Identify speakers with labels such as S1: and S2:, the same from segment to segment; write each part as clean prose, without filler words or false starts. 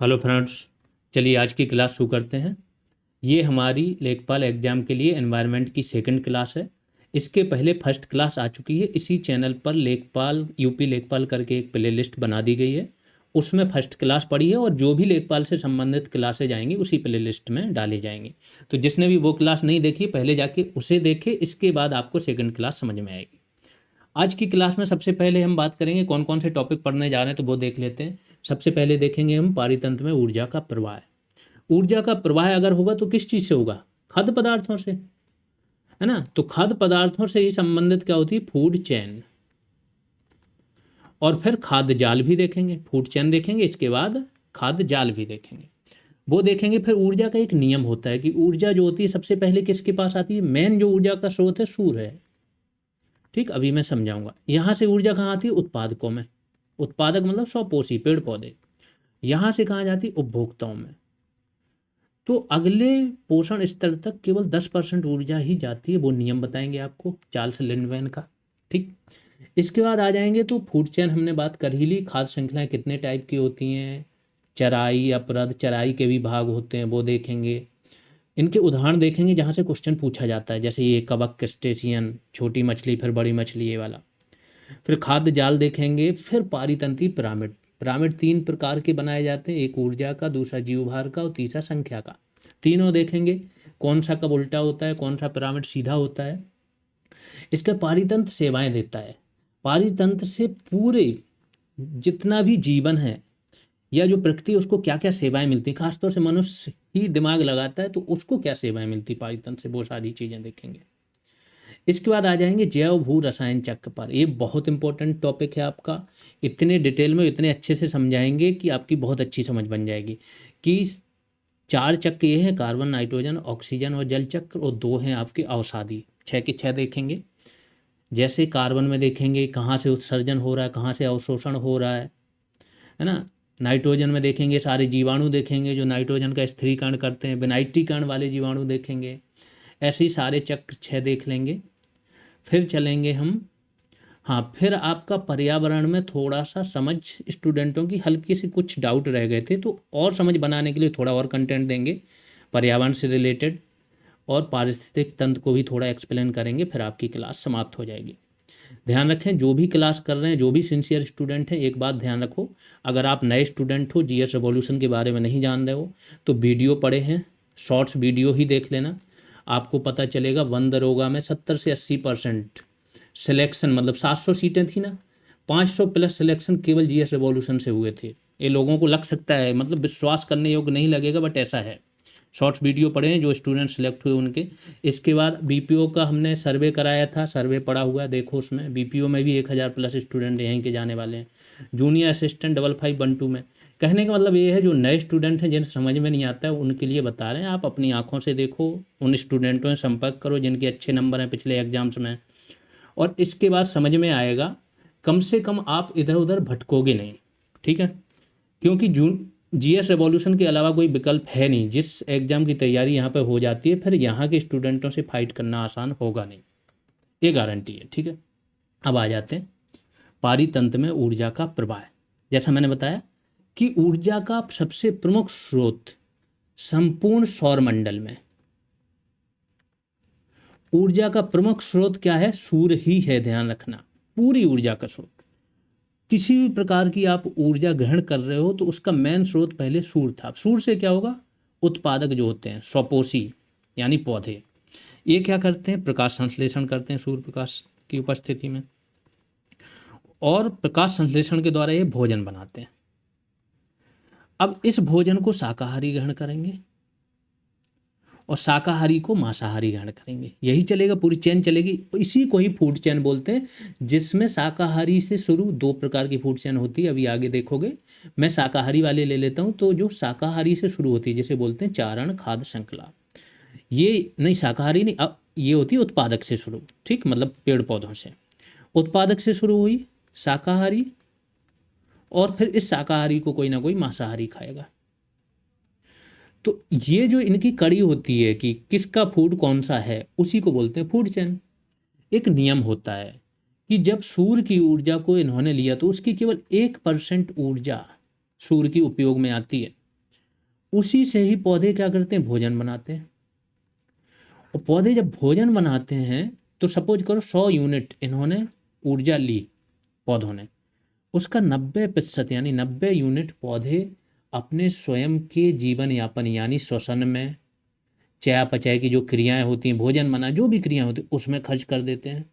S1: Hello friends, चलिए आज की क्लास शुरू करते हैं। ये हमारी लेखपाल एग्ज़ाम के लिए एनवायरनमेंट की सेकंड क्लास है। इसके पहले फर्स्ट क्लास आ चुकी है। इसी चैनल पर लेखपाल यूपी लेखपाल करके एक प्लेलिस्ट बना दी गई है, उसमें फर्स्ट क्लास पढ़ी है और जो भी लेखपाल से संबंधित क्लासेज आएंगी उसी प्लेलिस्ट में डाली जाएंगी। तो जिसने भी वो क्लास नहीं देखी पहले जाके उसे देखे, इसके बाद आपको सेकंड क्लास समझ में आएगी। आज की क्लास में सबसे पहले हम बात करेंगे कौन कौन से टॉपिक पढ़ने जा रहे हैं, तो वो देख लेते हैं। सबसे पहले देखेंगे हम पारितंत्र में ऊर्जा का प्रवाह। ऊर्जा का प्रवाह अगर होगा तो किस चीज़ से होगा? खाद्य पदार्थों से, है ना। तो खाद्य पदार्थों से ही संबंधित क्या होती है? Food chain. और फिर खाद्य जाल भी देखेंगे। फूड चेन देखेंगे, इसके बाद खाद्य जाल भी देखेंगे। वो देखेंगे। फिर ऊर्जा का एक नियम होता है कि ऊर्जा जो होती है सबसे पहले किसके पास आती है? मेन जो ऊर्जा का स्रोत है सूर्य है। ठीक, अभी मैं समझाऊंगा। यहाँ से ऊर्जा कहाँ आती है? उत्पादकों में। उत्पादक मतलब स्वपोषी पेड़ पौधे। यहाँ से कहाँ जाती है? उपभोक्ताओं में। तो अगले पोषण स्तर तक केवल 10% ऊर्जा ही जाती है। वो नियम बताएंगे आपको चार्ल्स लिंडमैन का। ठीक, इसके बाद आ जाएंगे तो फूड चेन हमने बात कर ही ली। खाद्य श्रृंखलाएं कितने टाइप की होती हैं? चराई, अपरद, चराई के भी भाग होते हैं, वो देखेंगे। इनके उदाहरण देखेंगे जहाँ से क्वेश्चन पूछा जाता है, जैसे ये कवक, क्रस्टेशियन, छोटी मछली, फिर बड़ी मछली, ये वाला। फिर खाद्य जाल देखेंगे। फिर पारितंत्री पिरामिड। पिरामिड 3 प्रकार के बनाए जाते हैं, एक ऊर्जा का, दूसरा जीवभार का और तीसरा संख्या का। तीनों देखेंगे कौन सा कब उल्टा होता है, कौन सा पिरामिड सीधा होता है। इसका पारितंत्र सेवाएं देता है। पारितंत्र से पूरे जितना भी जीवन है या जो प्रकृति, उसको क्या क्या सेवाएं मिलती हैं। खासतौर से मनुष्य ही दिमाग लगाता है तो उसको क्या सेवाएं मिलती पारितंत्र से, वो सारी चीज़ें देखेंगे। इसके बाद आ जाएंगे जैव भू रसायन चक्र पर। ये बहुत इंपॉर्टेंट टॉपिक है आपका। इतने डिटेल में इतने अच्छे से समझाएंगे कि आपकी बहुत अच्छी समझ बन जाएगी कि 4 चक्र ये हैं: कार्बन, नाइट्रोजन, ऑक्सीजन और जल चक्र, और 2 हैं आपके अवसादी। 6 के 6 देखेंगे। जैसे कार्बन में देखेंगे कहाँ से उत्सर्जन हो रहा है, कहाँ से अवशोषण हो रहा है ना। नाइट्रोजन में देखेंगे सारे जीवाणु देखेंगे जो नाइट्रोजन का स्थिरीकरण करते हैं। विनाइट्रीकरण वाले जीवाणु देखेंगे। ऐसे ही सारे चक्र 6 देख लेंगे। फिर चलेंगे हम, हाँ, फिर आपका पर्यावरण में थोड़ा सा समझ, स्टूडेंटों की हल्की सी कुछ डाउट रह गए थे तो और समझ बनाने के लिए थोड़ा और कंटेंट देंगे पर्यावरण से रिलेटेड, और पारिस्थितिक तंत्र को भी थोड़ा एक्सप्लेन करेंगे। फिर आपकी क्लास समाप्त हो जाएगी। ध्यान रखें, जो भी क्लास कर रहे हैं, जो भी सिंसियर स्टूडेंट हैं, एक बात ध्यान रखो। अगर आप नए स्टूडेंट हो, जीएस रिवॉल्यूशन के बारे में नहीं जान रहे हो, तो वीडियो पढ़े हैं, शॉर्ट्स वीडियो ही देख लेना। आपको पता चलेगा वन दरोगा में 70 से 80% सिलेक्शन, मतलब 700 सीटें थी ना, 500 प्लस सिलेक्शन केवल जीएस रिवॉल्यूशन से हुए थे। ये लोगों को लग सकता है, मतलब विश्वास करने योग्य नहीं लगेगा, बट ऐसा है। शॉर्ट्स वीडियो पढ़े हैं जो स्टूडेंट सेलेक्ट हुए उनके। इसके बाद बीपीओ का हमने सर्वे कराया था, सर्वे पड़ा हुआ है, देखो उसमें। बीपीओ में भी 1000 प्लस स्टूडेंट यहीं के जाने वाले हैं। जूनियर असिस्टेंट 5512 में। कहने का मतलब ये है, जो नए स्टूडेंट हैं जिन्हें समझ में नहीं आता है उनके लिए बता रहे हैं। आप अपनी आंखों से देखो, उन स्टूडेंटों से संपर्क करो जिनके अच्छे नंबर हैं पिछले एग्जाम्स में, और इसके बाद समझ में आएगा। कम से कम आप इधर उधर भटकोगे नहीं, ठीक है। क्योंकि जीएस रिवॉल्यूशन के अलावा कोई विकल्प है नहीं। जिस एग्ज़ाम की तैयारी यहाँ पे हो जाती है, फिर यहाँ के स्टूडेंटों से फाइट करना आसान होगा नहीं, ये गारंटी है, ठीक है। अब आ जाते हैं पारितंत्र में ऊर्जा का प्रवाह। जैसा मैंने बताया कि ऊर्जा का सबसे प्रमुख स्रोत संपूर्ण सौरमंडल में, ऊर्जा का प्रमुख स्रोत क्या है? सूर्य ही है, ध्यान रखना। पूरी ऊर्जा का स्रोत, किसी भी प्रकार की आप ऊर्जा ग्रहण कर रहे हो तो उसका मेन स्रोत पहले सूर्य था। सूर्य से क्या होगा? उत्पादक जो होते हैं स्वपोषी यानी पौधे, ये क्या करते हैं? प्रकाश संश्लेषण करते हैं सूर्य प्रकाश की उपस्थिति में, और प्रकाश संश्लेषण के द्वारा ये भोजन बनाते हैं। अब इस भोजन को शाकाहारी ग्रहण करेंगे और शाकाहारी को मांसाहारी ग्रहण करेंगे। यही चलेगा, पूरी चेन चलेगी। इसी को ही फूड चेन बोलते हैं, जिसमें शाकाहारी से शुरू 2 प्रकार की फूड चेन होती है, अभी आगे देखोगे। मैं शाकाहारी वाले ले लेता हूँ। तो जो शाकाहारी से शुरू होती है, जिसे बोलते हैं चारण खाद्य श्रृंखला, ये नहीं, शाकाहारी नहीं, अब ये होती है उत्पादक से शुरू, ठीक, मतलब पेड़ पौधों से। उत्पादक से शुरू हुई शाकाहारी, और फिर इस शाकाहारी को कोई ना कोई मांसाहारी खाएगा। तो ये जो इनकी कड़ी होती है कि किसका फूड कौन सा है, उसी को बोलते हैं फूड चेन। एक नियम होता है कि जब सूर्य की ऊर्जा को इन्होंने लिया तो उसकी केवल 1% ऊर्जा सूर्य की उपयोग में आती है। उसी से ही पौधे क्या करते हैं, भोजन बनाते हैं। और पौधे जब भोजन बनाते हैं तो सपोज करो 100 यूनिट इन्होंने ऊर्जा ली पौधों ने, उसका 90% यानी 90 यूनिट पौधे अपने स्वयं के जीवन यापन यानी श्वसन में, चयापचय की जो क्रियाएं होती हैं, भोजन बना जो भी क्रियाएं होती हैं उसमें खर्च कर देते हैं।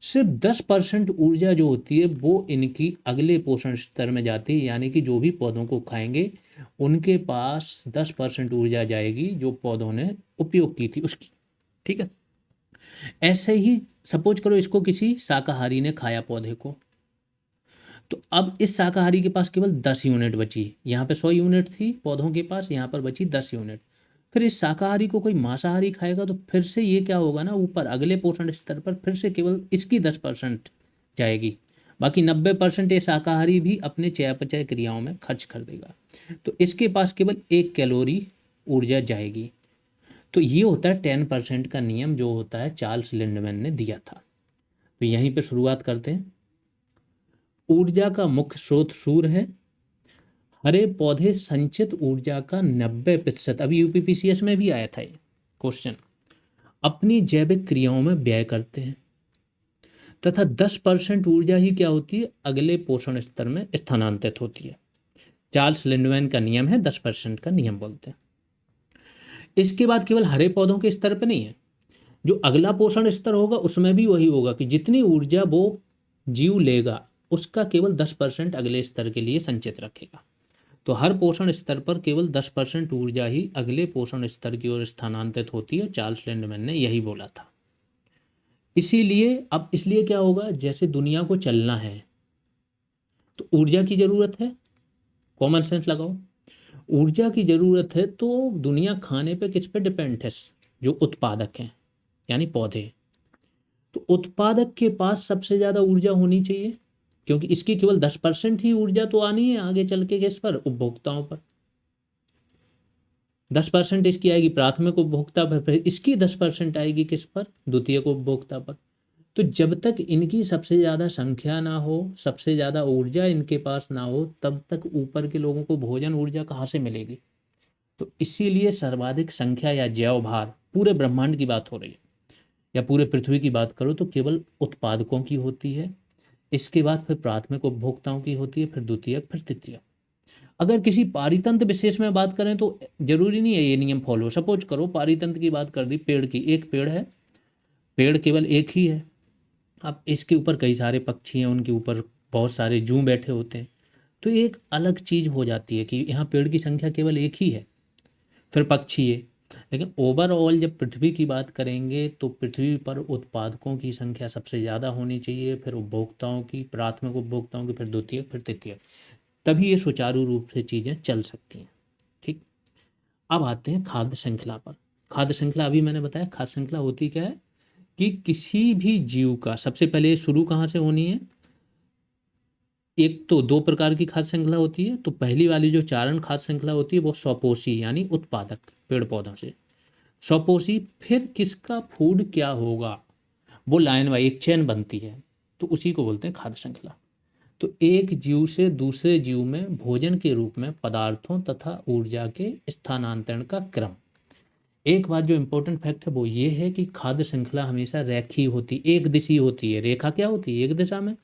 S1: सिर्फ 10% ऊर्जा जो होती है वो इनकी अगले पोषण स्तर में जाती है, यानी कि जो भी पौधों को खाएंगे उनके पास 10% ऊर्जा जाएगी जो पौधों ने उपयोग की थी उसकी। ठीक है। ऐसे ही सपोज करो इसको किसी शाकाहारी ने खाया पौधे को, तो अब इस शाकाहारी के पास केवल 10 यूनिट बची। यहाँ पे 100 यूनिट थी पौधों के पास, यहाँ पर बची 10 यूनिट। फिर इस शाकाहारी को कोई मांसाहारी खाएगा तो फिर से ये क्या होगा ना, ऊपर अगले पोषण स्तर पर फिर से केवल इसकी 10% जाएगी, बाकी 90% ये शाकाहारी भी अपने चयापचय क्रियाओं में खर्च कर देगा। तो इसके पास केवल 1 कैलोरी ऊर्जा जाएगी। तो ये होता है 10% का नियम जो होता है चार्ल्स लिंडमैन ने दिया था। तो यहीं पे शुरुआत करते हैं। ऊर्जा का मुख्य स्रोत सूर्य है। हरे पौधे संचित ऊर्जा का 90%, अभी यूपीपीसीएस में भी आया था ये क्वेश्चन, अपनी जैविक क्रियाओं में व्यय करते हैं तथा 10% ऊर्जा ही क्या होती है, अगले पोषण स्तर में स्थानांतरित होती है। चार्ल्स लिंडमैन का नियम है, 10% का नियम बोलते हैं। इसके बाद केवल हरे पौधों के स्तर पर नहीं है, जो अगला पोषण स्तर होगा उसमें भी वही होगा कि जितनी ऊर्जा वो जीव लेगा उसका केवल 10% अगले स्तर के लिए संचित रखेगा। तो हर पोषण स्तर पर केवल 10% ऊर्जा ही अगले पोषण स्तर की ओर स्थानांतरित होती है। चार्ल्स लिंडमैन ने यही बोला था। इसीलिए अब इसलिए क्या होगा, जैसे दुनिया को चलना है तो ऊर्जा की जरूरत है, कॉमन सेंस लगाओ, ऊर्जा की जरूरत है तो दुनिया खाने पे किस पे डिपेंड है, जो उत्पादक हैं यानी पौधे। तो उत्पादक के पास सबसे ज़्यादा ऊर्जा होनी चाहिए, क्योंकि इसकी केवल 10% ही ऊर्जा तो आनी है आगे चल के किस पर, उपभोक्ताओं पर। 10% इसकी आएगी प्राथमिक उपभोक्ता पर, फिर इसकी 10% आएगी किस पर, द्वितीयक उपभोक्ता पर। तो जब तक इनकी सबसे ज़्यादा संख्या ना हो, सबसे ज़्यादा ऊर्जा इनके पास ना हो, तब तक ऊपर के लोगों को भोजन ऊर्जा कहाँ से मिलेगी। तो इसीलिए सर्वाधिक संख्या या जैव भार, पूरे ब्रह्मांड की बात हो रही है या पूरे पृथ्वी की बात करो तो केवल उत्पादकों की होती है। इसके बाद फिर प्राथमिक उपभोक्ताओं की होती है, फिर द्वितीयक, फिर तृतीयक। अगर किसी पारितंत्र विशेष में बात करें तो जरूरी नहीं है ये नियम फॉलो। सपोज करो पारितंत्र की बात कर दी, पेड़ की, एक पेड़ है, पेड़ केवल एक ही है, अब इसके ऊपर कई सारे पक्षी हैं, उनके ऊपर बहुत सारे जूं बैठे होते हैं, तो एक अलग चीज़ हो जाती है कि यहाँ पेड़ की संख्या केवल एक ही है, फिर पक्षी है। लेकिन ओवरऑल जब पृथ्वी की बात करेंगे तो पृथ्वी पर उत्पादकों की संख्या सबसे ज़्यादा होनी चाहिए, फिर उपभोक्ताओं की, प्राथमिक उपभोक्ताओं की, फिर द्वितीयक, फिर तृतीयक, तभी ये सुचारू रूप से चीज़ें चल सकती हैं। ठीक। अब आते हैं खाद्य श्रृंखला पर। खाद्य श्रृंखला अभी मैंने बताया, खाद्य श्रृंखला होती क्या है कि किसी भी जीव का सबसे पहले शुरू कहाँ से होनी है। एक तो 2 प्रकार की खाद्य श्रृंखला होती है। तो पहली वाली जो चारण खाद्य श्रृंखला होती है वो स्वपोषी यानी उत्पादक पेड़ पौधों से, स्वपोषी। फिर किसका फूड क्या होगा वो लाइन वाइज एक चेन बनती है, तो उसी को बोलते हैं खाद्य श्रृंखला। तो एक जीव से दूसरे जीव में भोजन के रूप में पदार्थों तथा ऊर्जा के स्थानांतरण का क्रम। एक बात जो इंपॉर्टेंट फैक्ट है वो ये है कि खाद्य श्रृंखला हमेशा रेखीय होती, एक दिशी होती है। रेखा क्या होती है, एक दिशा में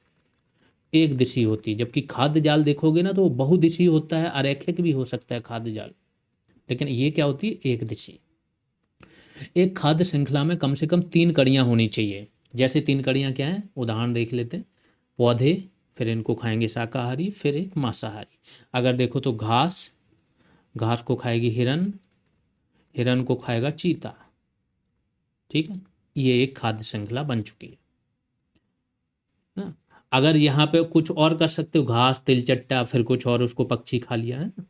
S1: एक दिशी होती है, जबकि खाद्य जाल देखोगे ना तो वो बहुदिशी होता है, अरैखिक भी हो सकता है खाद्य जाल, लेकिन ये क्या होती है, एक दिशी। एक खाद्य श्रृंखला में कम से कम 3 कड़ियाँ होनी चाहिए। जैसे 3 कड़ियाँ क्या हैं, उदाहरण देख लेते हैं। पौधे, फिर इनको खाएंगे शाकाहारी, फिर एक मांसाहारी। अगर देखो तो घास, घास को खाएगी हिरन, हिरन को खाएगा चीता। ठीक है, ये एक खाद्य श्रृंखला बन चुकी है ना। अगर यहाँ पे कुछ और कर सकते हो, घास, तिलचट्टा, फिर कुछ और उसको पक्षी खा लिया है ना।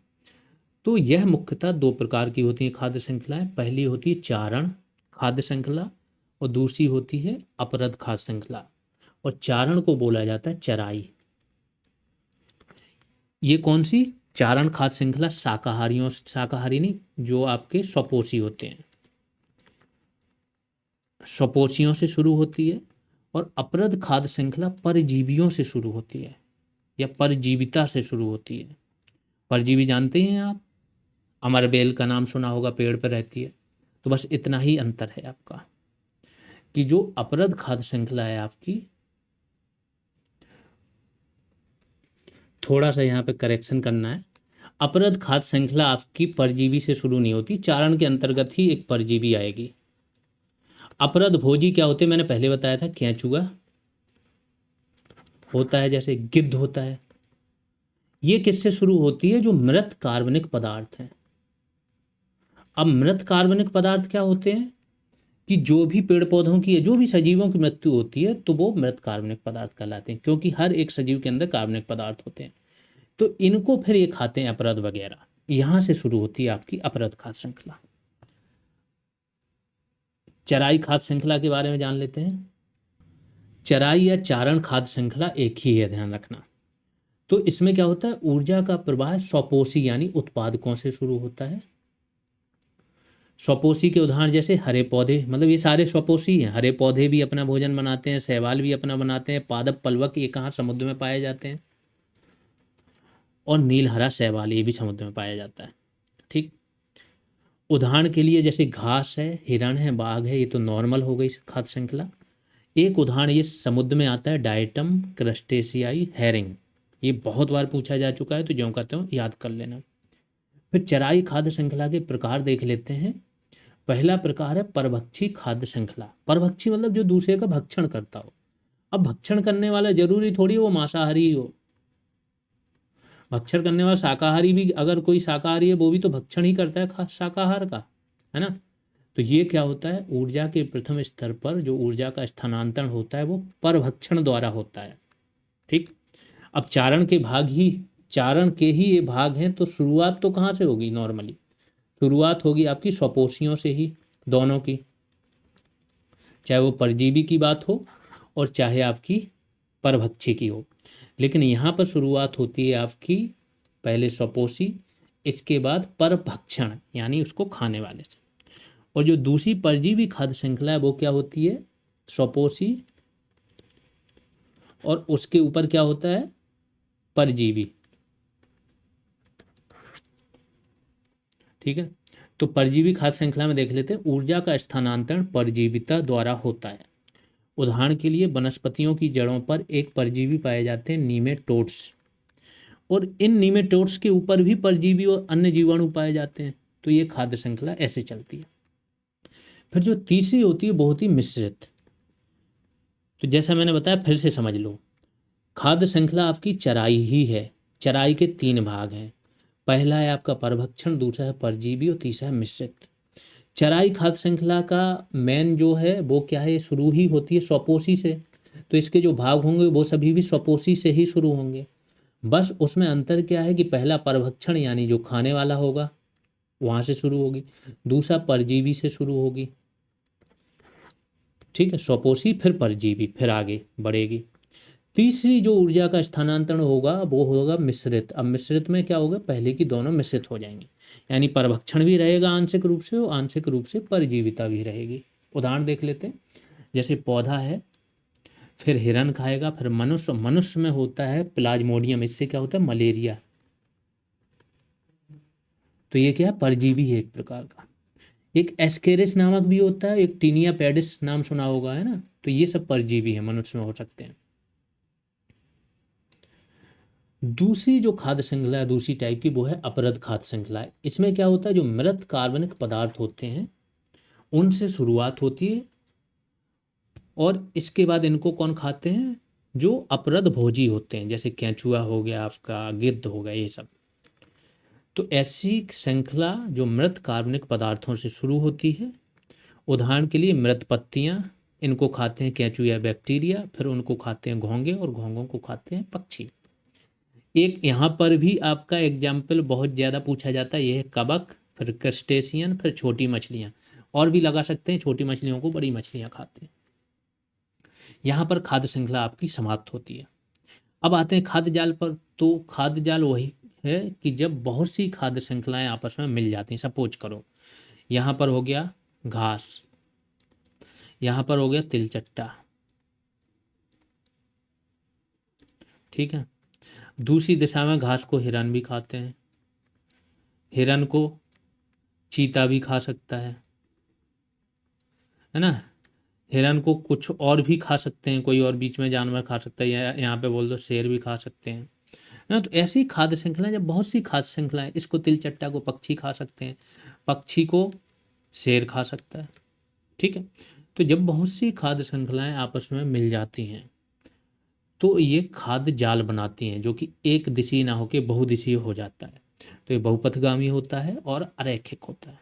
S1: तो यह मुख्यतः 2 प्रकार की होती है खाद्य श्रृंखलाएं। पहली होती है चारण खाद्य श्रृंखला और दूसरी होती है अपरद खाद्य श्रृंखला। और चारण को बोला जाता है चराई। ये कौन सी चारण खाद्य श्रृंखला, शाकाहारियों, शाकाहारी नहीं, जो आपके स्वपोषी होते हैं, स्वपोषियों से शुरू होती है। और अपरद खाद्य श्रृंखला परजीवियों से शुरू होती है या परजीविता से शुरू होती है। परजीवी जानते हैं आप, अमरबेल का नाम सुना होगा, पेड़ पर रहती है। तो बस इतना ही अंतर है आपका कि जो अपरद खाद्य श्रृंखला है आपकी, थोड़ा सा यहाँ पे करेक्शन करना है। अपरद खाद्य श्रृंखला आपकी परजीवी से शुरू नहीं होती, चारण के अंतर्गत ही एक परजीवी आएगी। अपरद भोजी क्या होते हैं, मैंने पहले बताया था, केंचुआ होता है, जैसे गिद्ध होता है। ये किससे शुरू होती है, जो मृत कार्बनिक पदार्थ हैं। अब मृत कार्बनिक पदार्थ क्या होते हैं कि जो भी पेड़ पौधों की, जो भी सजीवों की मृत्यु होती है तो वो मृत कार्बनिक पदार्थ कहलाते हैं, क्योंकि हर एक सजीव के अंदर कार्बनिक पदार्थ होते हैं। तो इनको फिर ये खाते हैं अपरद वगैरह। यहां से शुरू होती है आपकी अपरद खाद्य श्रृंखला। चराई खाद्य श्रृंखला के बारे में जान लेते हैं। चराई या चारण खाद्य श्रृंखला एक ही है, ध्यान रखना। तो इसमें क्या होता है, ऊर्जा का प्रवाह स्वपोषी यानी उत्पादकों से शुरू होता है। स्वपोषी के उदाहरण जैसे हरे पौधे, मतलब ये सारे स्वपोषी हैं। हरे पौधे भी अपना भोजन बनाते हैं, शैवाल भी अपना बनाते हैं, पादप पलवक ये कहाँ, समुद्र में पाए जाते हैं। और नीलहरा शैवाल ये भी समुद्र में पाया जाता है। ठीक, उदाहरण के लिए जैसे घास है, हिरण है, बाघ है, ये तो नॉर्मल हो गई खाद्य श्रृंखला। एक उदाहरण ये समुद्र में आता है, डायटम क्रस्टेशियाई हेरिंग। ये बहुत बार पूछा जा चुका है, तो जो कहते हो याद कर लेना। फिर चराई खाद्य श्रृंखला के प्रकार देख लेते हैं। पहला प्रकार है परभक्षी खाद्य श्रृंखला। परभक्षी मतलब जो दूसरे का भक्षण करता हो। अब भक्षण करने वाला जरूरी थोड़ी वो मांसाहारी ही हो। भक्षण करने वाला शाकाहारी भी, अगर कोई शाकाहारी है वो भी तो भक्षण ही करता है शाकाहार का, है ना। तो ये क्या होता है, ऊर्जा के प्रथम स्तर पर जो ऊर्जा का स्थानांतरण होता है वो परभक्षण द्वारा होता है। ठीक, अब चारण के ही ये भाग हैं, तो शुरुआत तो कहाँ से होगी, नॉर्मली शुरुआत होगी आपकी स्वपोषियों से ही, दोनों की, चाहे वो परजीवी की बात हो और चाहे आपकी परभक्षी की हो। लेकिन यहाँ पर शुरुआत होती है आपकी पहले स्वपोषी, इसके बाद परभक्षण यानी उसको खाने वाले से। और जो दूसरी परजीवी खाद्य श्रृंखला है वो क्या होती है, स्वपोषी, और उसके ऊपर क्या होता है, परजीवी। ठीक है, तो परजीवी खाद्य श्रृंखला में देख लेते हैं, ऊर्जा का स्थानांतरण परजीविता द्वारा होता है। उदाहरण के लिए वनस्पतियों की जड़ों पर एक परजीवी पाए जाते हैं, नीमेटोड्स, और इन नीमेटोड्स के ऊपर भी परजीवी और अन्य जीवाणु पाए जाते हैं। तो ये खाद्य श्रृंखला ऐसे चलती है। फिर जो तीसरी होती है बहुत ही मिश्रित। तो जैसा मैंने बताया, फिर से समझ लो, खाद्य श्रृंखला आपकी चराई ही है। चराई के तीन भाग हैं, पहला है आपका परभक्षण, दूसरा है परजीवी और तीसरा है मिश्रित। चराई खाद्य श्रृंखला का मेन जो है वो क्या है, शुरू ही होती है स्वपोषी से। तो इसके जो भाग होंगे वो सभी भी स्वपोषी से ही शुरू होंगे। बस उसमें अंतर क्या है कि पहला परभक्षण यानी जो खाने वाला होगा वहाँ से शुरू होगी, दूसरा परजीवी से शुरू होगी। ठीक है, स्वपोषी फिर परजीवी, फिर आगे बढ़ेगी। तीसरी जो ऊर्जा का स्थानांतरण होगा वो होगा मिश्रित। अब मिश्रित में क्या होगा, पहले की दोनों मिश्रित हो जाएंगी, यानी परभक्षण भी रहेगा आंशिक रूप से और आंशिक रूप से परजीविता भी रहेगी। उदाहरण देख लेते हैं, जैसे पौधा है, फिर हिरन खाएगा, फिर मनुष्य, मनुष्य में होता है प्लाज्मोडियम, इससे क्या होता है, मलेरिया। तो ये क्या है, परजीवी है एक प्रकार का। एक एस्केरिस नामक भी होता है, एक टीनिया पेडिस नाम सुना होगा, है ना। तो ये सब परजीवी है, मनुष्य में हो सकते हैं। दूसरी जो खाद्य श्रृंखला है दूसरी टाइप की, वो है अपरद खाद्य श्रृंखला है। इसमें क्या होता है, जो मृत कार्बनिक पदार्थ होते हैं उनसे शुरुआत होती है, और इसके बाद इनको कौन खाते हैं, जो अपरद भोजी होते हैं, जैसे केंचुआ हो गया आपका, गिद्ध हो गया, ये सब। तो ऐसी श्रृंखला जो मृत कार्बनिक पदार्थों से शुरू होती है, उदाहरण के लिए मृत पत्तियाँ, इनको खाते हैं केंचुआ बैक्टीरिया, फिर उनको खाते हैं घोंगे, और घोंगों को खाते हैं पक्षी। एक यहाँ पर भी आपका एग्जाम्पल बहुत ज़्यादा पूछा जाता है, यह है कबक, फिर क्रस्टेशियन, फिर छोटी मछलियाँ, और भी लगा सकते हैं, छोटी मछलियों को बड़ी मछलियाँ खाते हैं। यहाँ पर खाद्य श्रृंखला आपकी समाप्त होती है। अब आते हैं खाद्य जाल पर। तो खाद्य जाल वही है कि जब बहुत सी खाद्य श्रृंखलाएं आपस में मिल जाती हैं। सपोज करो यहाँ पर हो गया घास, यहाँ पर हो गया तिलचट्टा, ठीक है। दूसरी दिशा में घास को हिरन भी खाते हैं, हिरन को चीता भी खा सकता है ना। हिरन को कुछ और भी खा सकते हैं, कोई और बीच में जानवर खा सकता है, या यहाँ पे बोल दो शेर भी खा सकते हैं, है ना। तो ऐसी खाद्य श्रृंखला, जब बहुत सी खाद्य श्रृंखलाएं, इसको तिलचट्टा को पक्षी खा सकते हैं, पक्षी को शेर खा सकता है, ठीक है। तो जब बहुत सी खाद्य श्रृंखलाएं आपस में मिल जाती हैं तो ये खाद्य जाल बनाती हैं, जो कि एक दिशी ना होकर बहुदिशीय हो जाता है। तो ये बहुपथगामी होता है और अरैखिक होता है।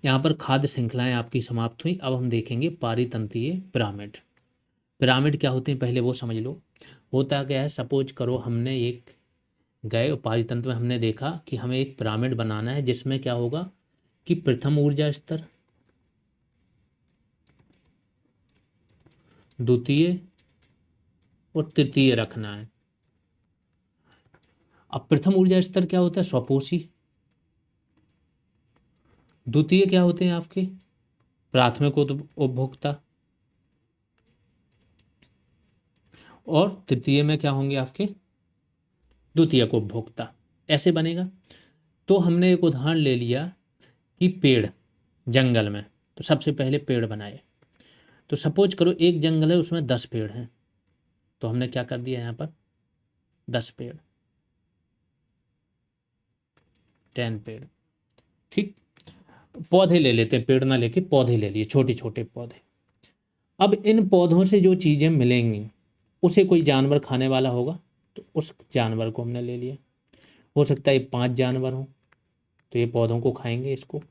S1: यहाँ पर खाद्य श्रृंखलाएं आपकी समाप्त हुई। अब हम देखेंगे पारितंत्रीय पिरामिड। पिरामिड क्या होते हैं पहले वो समझ लो। होता क्या है, सपोज करो हमने एक गए और पारितंत्र में हमने देखा कि हमें एक पिरामिड बनाना है, जिसमें क्या होगा कि प्रथम ऊर्जा स्तर, द्वितीय और तृतीय रखना है। अब प्रथम ऊर्जा स्तर क्या होता है, स्वपोषी। द्वितीय क्या होते हैं आपके, प्राथमिक उपभोक्ता। और तृतीय में क्या होंगे आपके, द्वितीयक उपभोक्ता। ऐसे बनेगा। तो हमने एक उदाहरण ले लिया कि पेड़ जंगल में, तो सबसे पहले पेड़ बनाए। तो सपोज करो एक जंगल है, उसमें 10 पेड़ हैं, तो हमने क्या कर दिया यहाँ पर 10 पेड़, 10 पेड़, ठीक। पौधे ले लेते हैं, पेड़ ना लेके पौधे ले लिए, छोटे छोटे पौधे। अब इन पौधों से जो चीज़ें मिलेंगी उसे कोई जानवर खाने वाला होगा, तो उस जानवर को हमने ले लिया। हो सकता है 5 जानवर हों, तो ये पौधों को खाएंगे इसको।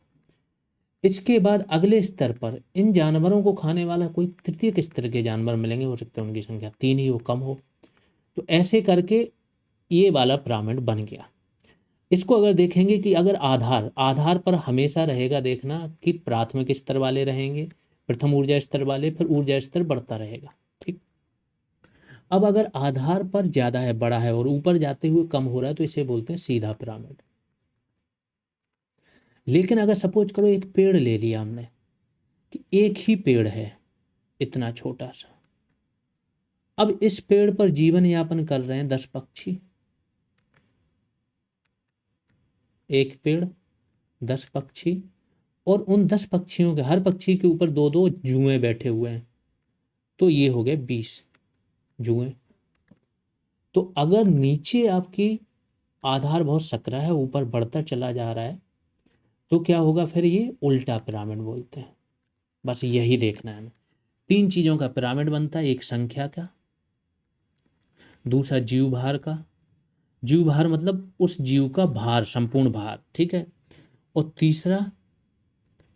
S1: इसके बाद अगले स्तर पर इन जानवरों को खाने वाला कोई तृतीय स्तर के जानवर मिलेंगे, हो सकता है उनकी संख्या 3 ही हो, कम हो। तो ऐसे करके ये वाला पिरामिड बन गया। इसको अगर देखेंगे कि अगर आधार आधार पर हमेशा रहेगा, देखना कि प्राथमिक स्तर वाले रहेंगे, प्रथम ऊर्जा स्तर वाले, फिर ऊर्जा स्तर बढ़ता रहेगा, ठीक। अब अगर आधार पर ज़्यादा है, बड़ा है, और ऊपर जाते हुए कम हो रहा है, तो इसे बोलते हैं सीधा पिरामिड। लेकिन अगर सपोज करो एक पेड़ ले लिया हमने, कि एक ही पेड़ है इतना छोटा सा, अब इस पेड़ पर जीवन यापन कर रहे हैं 10 पक्षी। एक पेड़ 10 पक्षी, और उन 10 पक्षियों के हर पक्षी के ऊपर 2-2 जुएं बैठे हुए हैं, तो ये हो गए 20 जुएं। तो अगर नीचे आपकी आधार बहुत सकरा है, ऊपर बढ़ता चला जा रहा है, तो क्या होगा, फिर ये उल्टा पिरामिड बोलते हैं। बस यही देखना है हमें। 3 चीज़ों का पिरामिड बनता है, एक संख्या का, दूसरा जीव भार का, जीव भार मतलब उस जीव का भार, संपूर्ण भार, ठीक है, और तीसरा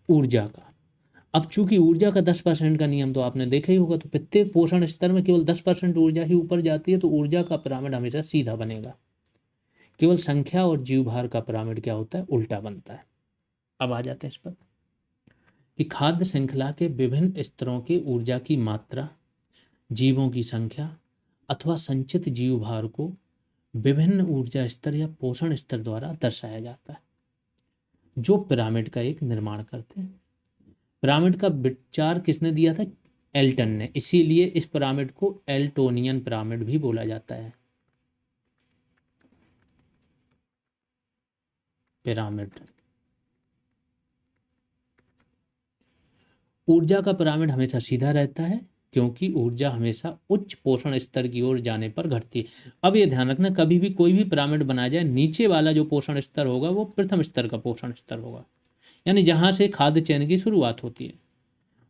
S1: ऊर्जा का। अब चूंकि ऊर्जा का 10% का नियम तो आपने देखा ही होगा, तो प्रत्येक पोषण स्तर में केवल 10% ऊर्जा ही ऊपर जाती है, तो ऊर्जा का पिरामिड हमेशा सीधा बनेगा। केवल संख्या और जीव भार का पिरामिड क्या होता है, उल्टा बनता है। अब आ जाते हैं इस पर कि खाद्य श्रृंखला के विभिन्न स्तरों की ऊर्जा की मात्रा, जीवों की संख्या अथवा संचित जीव भार को विभिन्न ऊर्जा स्तर या पोषण स्तर द्वारा दर्शाया जाता है, जो पिरामिड का एक निर्माण करते हैं। पिरामिड का विचार किसने दिया था, एल्टन ने। इसीलिए इस पिरामिड को एल्टोनियन पिरामिड भी बोला जाता है। पिरामिड, ऊर्जा का पिरामिड हमेशा सीधा रहता है, क्योंकि ऊर्जा हमेशा उच्च पोषण स्तर की ओर जाने पर घटती है। अब ये ध्यान रखना, कभी भी कोई भी पिरामिड बनाया जाए, नीचे वाला जो पोषण स्तर होगा वो प्रथम स्तर का पोषण स्तर होगा, यानी जहां से खाद्य चयन की शुरुआत होती है,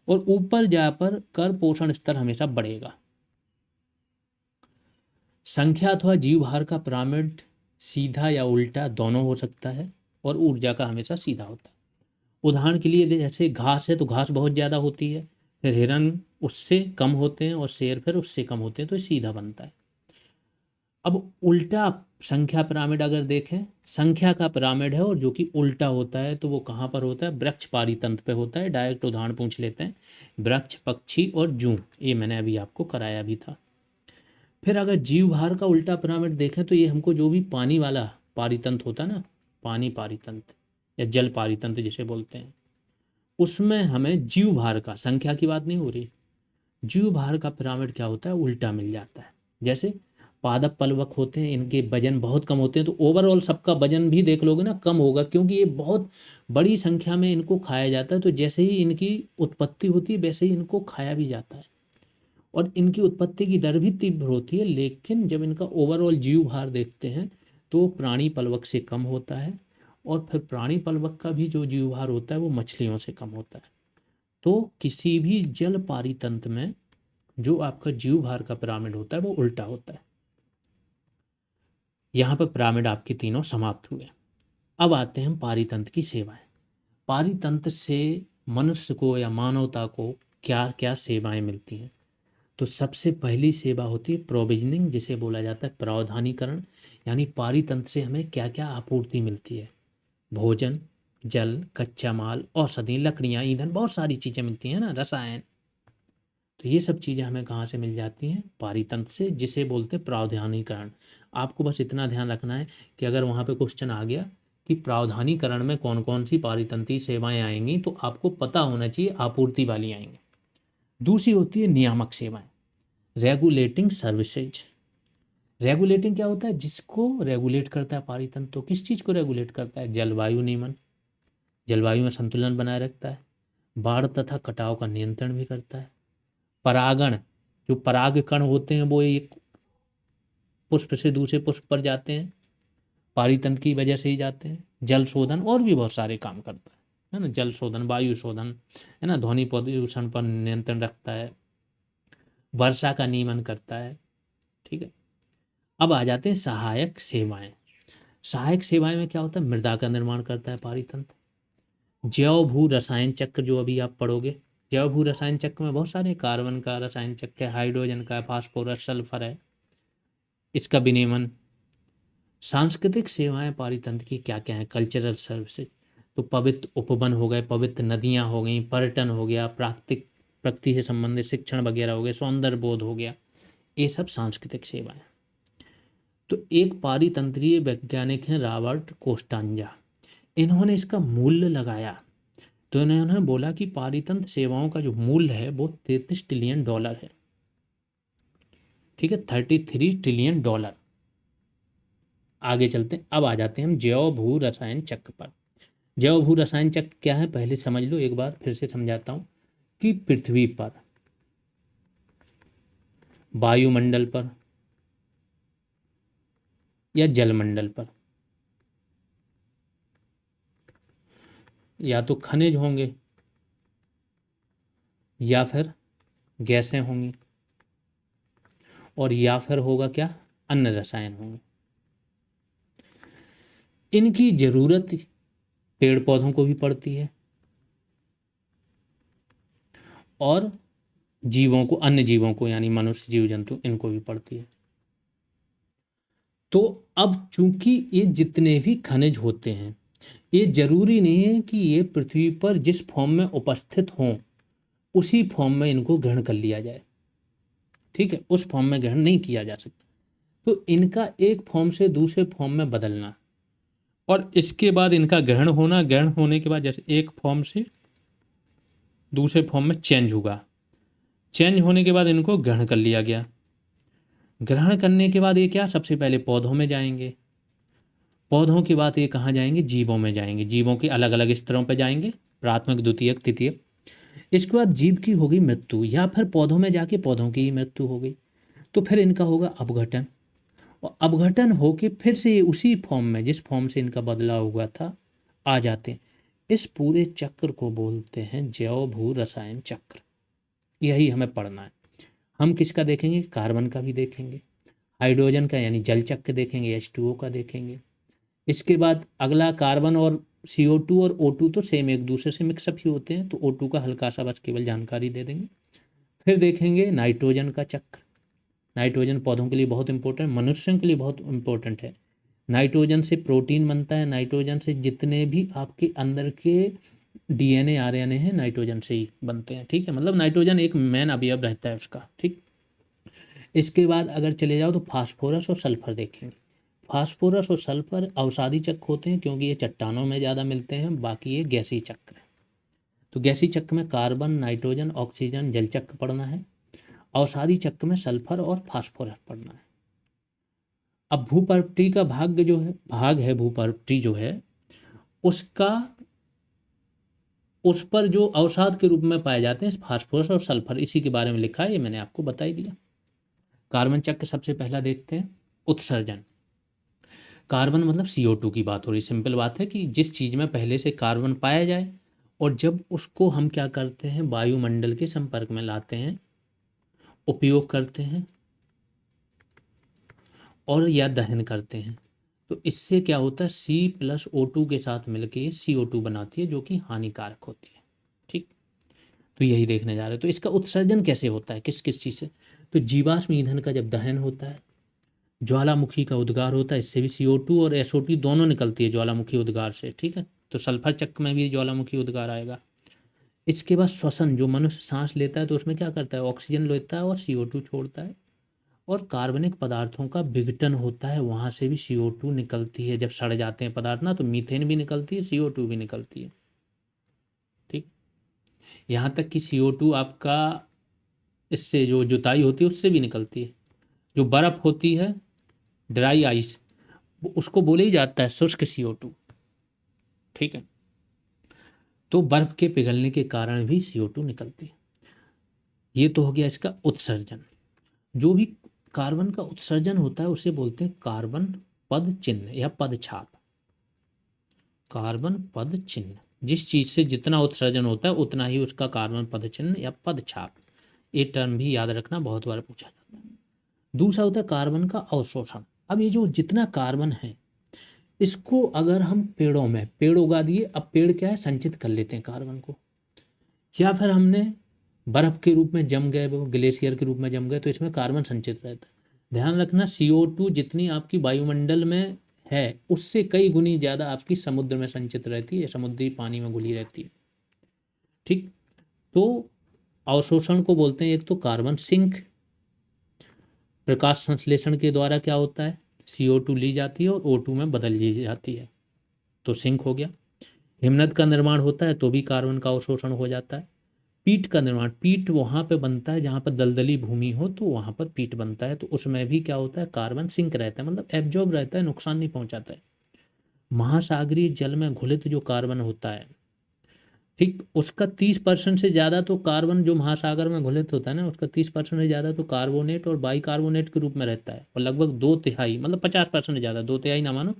S1: और ऊपर जा पर कर पोषण स्तर हमेशा बढ़ेगा। संख्या अथवा जीव भार का पिरामिड सीधा या उल्टा दोनों हो सकता है, और ऊर्जा का हमेशा सीधा होता है। उदाहरण के लिए जैसे घास है, तो घास बहुत ज़्यादा होती है, फिर हिरन उससे कम होते हैं, और शेर फिर उससे कम होते हैं, तो ये सीधा बनता है। अब उल्टा संख्या पिरामिड अगर देखें, संख्या का पिरामिड है और जो कि उल्टा होता है, तो वो कहाँ पर होता है, वृक्ष पारितंत्र पे होता है। डायरेक्ट उदाहरण पूछ लेते हैं, वृक्ष, पक्षी और जूं, ये मैंने अभी आपको कराया भी था। फिर अगर जीव भार का उल्टा पिरामिड देखें, तो ये हमको जो भी पानी वाला पारितंत्र होता है ना, पानी पारितंत्र या जल पारितंत्र जिसे बोलते हैं, उसमें हमें जीव भार का, संख्या की बात नहीं हो रही, जीव भार का पिरामिड क्या होता है, उल्टा मिल जाता है। जैसे पादप पलवक होते हैं, इनके वजन बहुत कम होते हैं। तो ओवरऑल सबका वजन भी देख लोगे ना कम होगा, क्योंकि ये बहुत बड़ी संख्या में इनको खाया जाता है। तो जैसे ही इनकी उत्पत्ति होती है वैसे ही इनको खाया भी जाता है, और इनकी उत्पत्ति की दर भी तीव्र होती है। लेकिन जब इनका ओवरऑल जीव भार देखते हैं तो प्राणी पलवक से कम होता है, और फिर प्राणी पलवक का भी जो जीव भार होता है वो मछलियों से कम होता है। तो किसी भी जल पारितंत्र में जो आपका जीव भार का पिरामिड होता है वो उल्टा होता है। यहाँ पर पिरामिड आपके तीनों समाप्त हुए। अब आते हैं हम पारितंत्र की सेवाएं। पारितंत्र से मनुष्य को या मानवता को क्या क्या सेवाएं मिलती हैं? तो सबसे पहली सेवा होती है प्रोविजनिंग, जिसे बोला जाता है प्रावधानीकरण। यानी पारितंत्र से हमें क्या क्या आपूर्ति मिलती है? भोजन, जल, कच्चा माल, औषधि, लकड़ियाँ, ईंधन, बहुत सारी चीज़ें मिलती हैं ना, रसायन। तो ये सब चीज़ें हमें कहाँ से मिल जाती हैं? पारितंत्र से, जिसे बोलते हैं प्रावधानीकरण। आपको बस इतना ध्यान रखना है कि अगर वहाँ पे क्वेश्चन आ गया कि प्रावधानीकरण में कौन कौन सी पारितंत्रीय सेवाएं आएंगी, तो आपको पता होना चाहिए आपूर्ति वाली आएंगी। दूसरी होती है नियामक सेवाएं, रेगुलेटिंग सर्विसेज। रेगुलेटिंग क्या होता है? जिसको रेगुलेट करता है पारितंत्र। तो किस चीज़ को रेगुलेट करता है? जलवायु नियमन, जलवायु में संतुलन बनाए रखता है। बाढ़ तथा कटाव का नियंत्रण भी करता है। परागण, जो पराग कण होते हैं वो एक पुष्प से दूसरे पुष्प पर जाते हैं, पारितंत्र की वजह से ही जाते हैं। जल शोधन, और भी बहुत सारे काम करता है ना, जल शोधन, वायु शोधन, है ना, ध्वनि प्रदूषण पर नियंत्रण रखता है, वर्षा का नियमन करता है। ठीक है। अब आ जाते हैं सहायक सेवाएं। सहायक सेवाएं में क्या होता है? मृदा का निर्माण करता है पारितंत्र। जैव भू रसायन चक्र, जो अभी आप पढ़ोगे, जैव भू रसायन चक्र में बहुत सारे, कार्बन का रसायन चक्र है, हाइड्रोजन का है, फास्फोरस, सल्फर है, इसका विनियमन। सांस्कृतिक सेवाएं पारितंत्र की क्या क्या है? कल्चरल सर्विसेज, तो पवित्र उपवन हो गए, पवित्र नदियां हो गई, पर्यटन हो गया, प्राकृतिक प्रकृति से संबंधित शिक्षण वगैरह हो गए, सौंदर्य बोध हो गया, ये सब सांस्कृतिक सेवाएं। तो एक पारितंत्रीय वैज्ञानिक हैं रॉबर्ट कोस्टांजा, इन्होंने इसका मूल्य लगाया। तो इन्होंने बोला कि पारितंत्र सेवाओं का जो मूल्य है वो $33 ट्रिलियन है। ठीक है, $33 ट्रिलियन। आगे चलते हैं। अब आ जाते हैं हम जैव भू रसायन चक्र पर। जैव भू रसायन चक्र क्या है पहले समझ लो, एक बार फिर से समझाता हूँ कि पृथ्वी पर, वायुमंडल पर या जलमंडल पर या तो खनिज होंगे या फिर गैसें होंगी, और या फिर होगा क्या? अन्य रसायन होंगे। इनकी जरूरत पेड़ पौधों को भी पड़ती है और जीवों को, अन्य जीवों को यानी मनुष्य, जीव जंतु, इनको भी पड़ती है। तो अब चूंकि ये जितने भी खनिज होते हैं, ये जरूरी नहीं है कि ये पृथ्वी पर जिस फॉर्म में उपस्थित हों उसी फॉर्म में इनको ग्रहण कर लिया जाए। ठीक है, उस फॉर्म में ग्रहण नहीं किया जा सकता। तो इनका एक फॉर्म से दूसरे फॉर्म में बदलना, और इसके बाद इनका ग्रहण होना, ग्रहण होने के बाद जैसे एक फॉर्म से दूसरे फॉर्म में चेंज होगा, चेंज होने के बाद इनको ग्रहण कर लिया गया। ग्रहण करने के बाद ये क्या? सबसे पहले पौधों में जाएंगे, पौधों के बाद ये कहाँ जाएंगे? जीवों में जाएंगे, जीवों के अलग अलग स्तरों पर जाएंगे, प्राथमिक, द्वितीयक, तृतीयक। इसके बाद जीव की होगी मृत्यु, या फिर पौधों में जाके पौधों की ही मृत्यु हो गई। तो फिर इनका होगा अपघटन, और अपघटन होके फिर से ये उसी फॉर्म में, जिस फॉर्म से इनका बदलाव हुआ था, आ जाते हैं। इस पूरे चक्र को बोलते हैं जैव भू रसायन चक्र। यही हमें पढ़ना है। हम किसका देखेंगे? कार्बन का भी देखेंगे, हाइड्रोजन का यानी जल चक्र देखेंगे, H2O का देखेंगे। इसके बाद अगला कार्बन और CO2 और O2 तो सेम एक दूसरे से मिक्सअप ही होते हैं, तो O2 का हल्का सा बस केवल जानकारी दे देंगे। फिर देखेंगे नाइट्रोजन का चक्र। नाइट्रोजन पौधों के लिए बहुत इंपॉर्टेंट, मनुष्यों के लिए बहुत इंपॉर्टेंट है। नाइट्रोजन से प्रोटीन बनता है, नाइट्रोजन से जितने भी आपके अंदर के DNA RNA हैं नाइट्रोजन से ही बनते हैं। ठीक है, मतलब नाइट्रोजन एक मेन अवयव रहता है उसका। ठीक, इसके बाद अगर चले जाओ तो फास्फोरस और सल्फर देखेंगे। फास्फोरस और सल्फर अवसादी चक्र होते हैं क्योंकि ये चट्टानों में ज़्यादा मिलते हैं, बाकी ये गैसीय चक्र है। तो गैसीय चक्र में कार्बन, नाइट्रोजन, ऑक्सीजन, जल चक्र पढ़ना है। अवसादी चक्र में सल्फर और फास्फोरस पढ़ना है। अब भूपर्वतीय का भाग है भूपर्वतीय जो है उसका, उस पर जो अवसाद के रूप में पाए जाते हैं फास्फोरस और सल्फर, इसी के बारे में लिखा है, ये मैंने आपको बता ही दिया। कार्बन चक्र सबसे पहला देखते हैं, उत्सर्जन। कार्बन मतलब CO2 की बात हो रही, सिंपल बात है कि जिस चीज़ में पहले से कार्बन पाया जाए और जब उसको हम क्या करते हैं, वायुमंडल के संपर्क में लाते हैं, उपयोग करते हैं और या दहन करते हैं, तो इससे क्या होता है, C+O2 के साथ मिलके ये CO2 बनाती है जो कि हानिकारक होती है। ठीक, तो यही देखने जा रहे हैं। तो इसका उत्सर्जन कैसे होता है, किस किस चीज़ से, तो जीवाश्म ईंधन का जब दहन होता है, ज्वालामुखी का उद्गार होता है, इससे भी CO2 और SO2 दोनों निकलती है ज्वालामुखी उद्गार से। ठीक है, तो सल्फर चक्र में भी ज्वालामुखी उद्गार आएगा। इसके बाद श्वसन, जो मनुष्य सांस लेता है तो उसमें क्या करता है, ऑक्सीजन लेता है और CO2 छोड़ता है, और कार्बनिक पदार्थों का विघटन होता है, वहाँ से भी CO2 निकलती है। जब सड़ जाते हैं पदार्थ ना, तो मीथेन भी निकलती है, CO2 भी निकलती है। ठीक, यहाँ तक कि CO2 आपका इससे जो जुताई होती है उससे भी निकलती है। जो बर्फ़ होती है, ड्राई आइस, उसको बोले ही जाता है शुष्क CO2। ठीक है, तो बर्फ़ के पिघलने के कारण भी CO2 निकलती है। ये तो हो गया इसका उत्सर्जन। जो भी कार्बन का उत्सर्जन होता है उसे बोलते हैं कार्बन पद चिन्ह या पद छाप। कार्बन पद चिन्ह, जिस चीज़ से जितना उत्सर्जन होता है उतना ही उसका कार्बन पद चिन्ह या पद छाप। ये टर्म भी याद रखना, बहुत बार पूछा जाता है। दूसरा होता है कार्बन का अवशोषण। अब ये जो जितना कार्बन है इसको अगर हम पेड़ों में, पेड़ उगा दिए, अब पेड़ क्या है, संचित कर लेते हैं कार्बन को, या फिर हमने बर्फ के रूप में जम गए, वो ग्लेशियर के रूप में जम गए, तो इसमें कार्बन संचित रहता है। ध्यान रखना, CO2 जितनी आपकी वायुमंडल में है उससे कई गुनी ज़्यादा आपकी समुद्र में संचित रहती है, समुद्री पानी में घुली रहती है। ठीक, तो अवशोषण को बोलते हैं एक तो कार्बन सिंक, प्रकाश संश्लेषण के द्वारा क्या होता है, CO2 ली जाती है और O2 में बदल ली जाती है, तो सिंक हो गया। हिमनद का निर्माण होता है तो भी कार्बन का अवशोषण हो जाता है। पीट का निर्माण, पीट वहाँ पे बनता है जहाँ पर दलदली भूमि हो, तो वहाँ पर पीट बनता है, तो उसमें भी क्या होता है, कार्बन सिंक रहता है, मतलब एब्जॉर्ब रहता है, नुकसान नहीं पहुँचाता है। महासागरीय जल में घुलित जो कार्बन होता है, ठीक, उसका 30% से ज़्यादा तो कार्बन जो महासागर में घुलित होता है ना, उसका 30% से ज़्यादा तो कार्बोनेट और बाइकार्बोनेट के रूप में रहता है, और लगभग 2/3 मतलब 50% से ज़्यादा, 2/3 ना मानो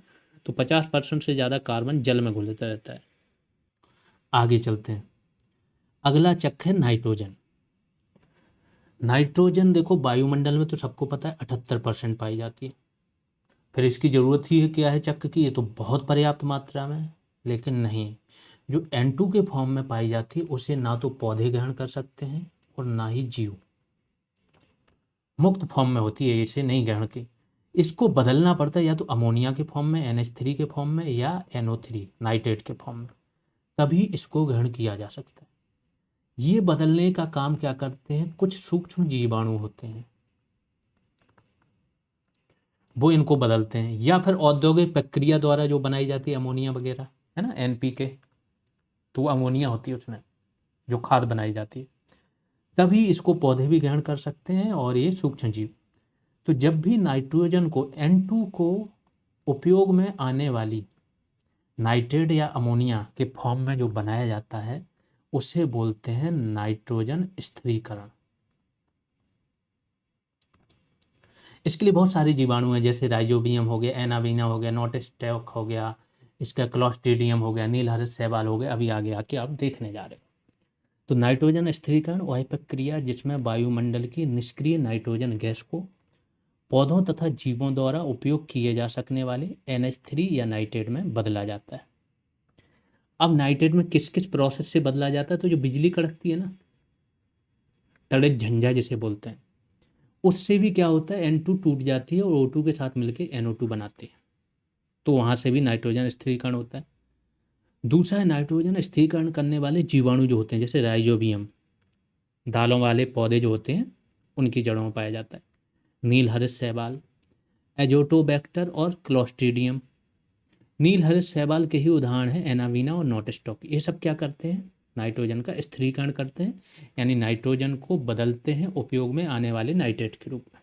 S1: तो 50% से ज़्यादा कार्बन जल में घुलित रहता है। आगे चलते हैं, अगला चक्र है नाइट्रोजन। नाइट्रोजन देखो वायुमंडल में तो सबको पता है 78% पाई जाती है, फिर इसकी ज़रूरत ही है क्या है चक्र की, ये तो बहुत पर्याप्त मात्रा में है। लेकिन नहीं, जो N2 के फॉर्म में पाई जाती है उसे ना तो पौधे ग्रहण कर सकते हैं और ना ही जीव, मुक्त फॉर्म में होती है, इसे नहीं ग्रहण की, इसको बदलना पड़ता है या तो अमोनिया के फॉर्म में, NH3 के फॉर्म में, या NO3 नाइट्रेट के फॉर्म में, तभी इसको ग्रहण किया जा सकता है। ये बदलने का काम क्या करते हैं, कुछ सूक्ष्म जीवाणु होते हैं, वो इनको बदलते हैं, या फिर औद्योगिक प्रक्रिया द्वारा जो बनाई जाती है अमोनिया वगैरह है ना, NPK, तो वो अमोनिया होती है उसमें जो खाद बनाई जाती है, तभी इसको पौधे भी ग्रहण कर सकते हैं और ये सूक्ष्म जीव। तो जब भी नाइट्रोजन को N2 को उपयोग में आने वाली नाइट्रेट या अमोनिया के फॉर्म में जो बनाया जाता है उसे बोलते हैं नाइट्रोजन स्थिरीकरण। इसके लिए बहुत सारे जीवाणु हैं, जैसे राइजोबियम हो गया, एनाबीना हो गया, नोटस्टॉक हो गया, इसका क्लॉस्ट्रीडियम हो गया, नीलहरित शैवाल हो गया, अभी आगे आके आप देखने जा रहे हो। तो नाइट्रोजन स्थिरीकरण वह प्रक्रिया जिसमें वायुमंडल की निष्क्रिय नाइट्रोजन गैस को पौधों तथा जीवों द्वारा उपयोग किए जा सकने वाले NH3 या नाइट्रेट में बदला जाता है। अब नाइट्रेट में किस किस प्रोसेस से बदला जाता है, तो जो बिजली कड़कती है ना, तड़क झंझा जिसे बोलते हैं, उससे भी क्या होता है, N2 टूट जाती है और O2 के साथ मिलकर NO2 बनाते हैं, तो वहाँ से भी नाइट्रोजन स्थिरीकरण होता है। दूसरा है नाइट्रोजन स्थिरीकरण करने वाले जीवाणु जो होते हैं, जैसे राइजोबियम, दालों वाले पौधे जो होते हैं उनकी जड़ों में पाया जाता है, नीलहरित शैवाल, एजोटोबैक्टर और क्लॉस्ट्रीडियम। नीलहरित शैवाल के ही उदाहरण हैं एनावीना और नोटस्टॉक। ये सब क्या करते हैं, नाइट्रोजन का स्थिरीकरण करते हैं, यानी नाइट्रोजन को बदलते हैं उपयोग में आने वाले नाइट्रेट के रूप में।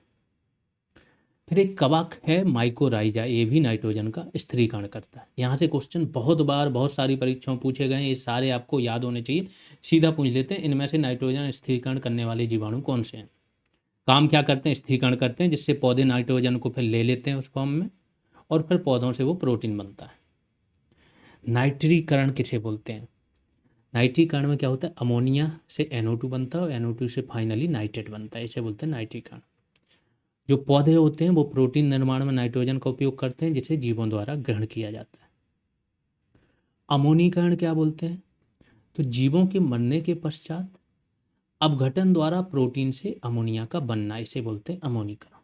S1: फिर एक कवक है माइकोराइजा, ये भी नाइट्रोजन का स्थिरीकरण करता है। यहाँ से क्वेश्चन बहुत बार बहुत सारी परीक्षाओं पूछे गए हैं, ये सारे आपको याद होने चाहिए। सीधा पूछ लेते हैं, इनमें से नाइट्रोजन स्थिरीकरण करने वाले जीवाणु कौन से हैं, काम क्या करते हैं, स्थिरीकरण करते हैं, जिससे पौधे नाइट्रोजन को फिर ले लेते हैं उस फॉर्म में, और फिर पौधों से वो प्रोटीन बनता है। नाइट्रीकरण किसे बोलते हैं? नाइट्रीकरण में क्या होता है, अमोनिया से NO2 बनता है और NO2 से फाइनली नाइट्रेट बनता है, इसे बोलते हैं नाइट्रीकरण। जो पौधे होते हैं वो प्रोटीन निर्माण में नाइट्रोजन का उपयोग करते हैं, जिसे जीवों द्वारा ग्रहण किया जाता है। अमोनीकरण क्या बोलते हैं, तो जीवों के मरने के पश्चात अपघटन द्वारा प्रोटीन से अमोनिया का बनना, इसे बोलते हैं अमोनीकरण।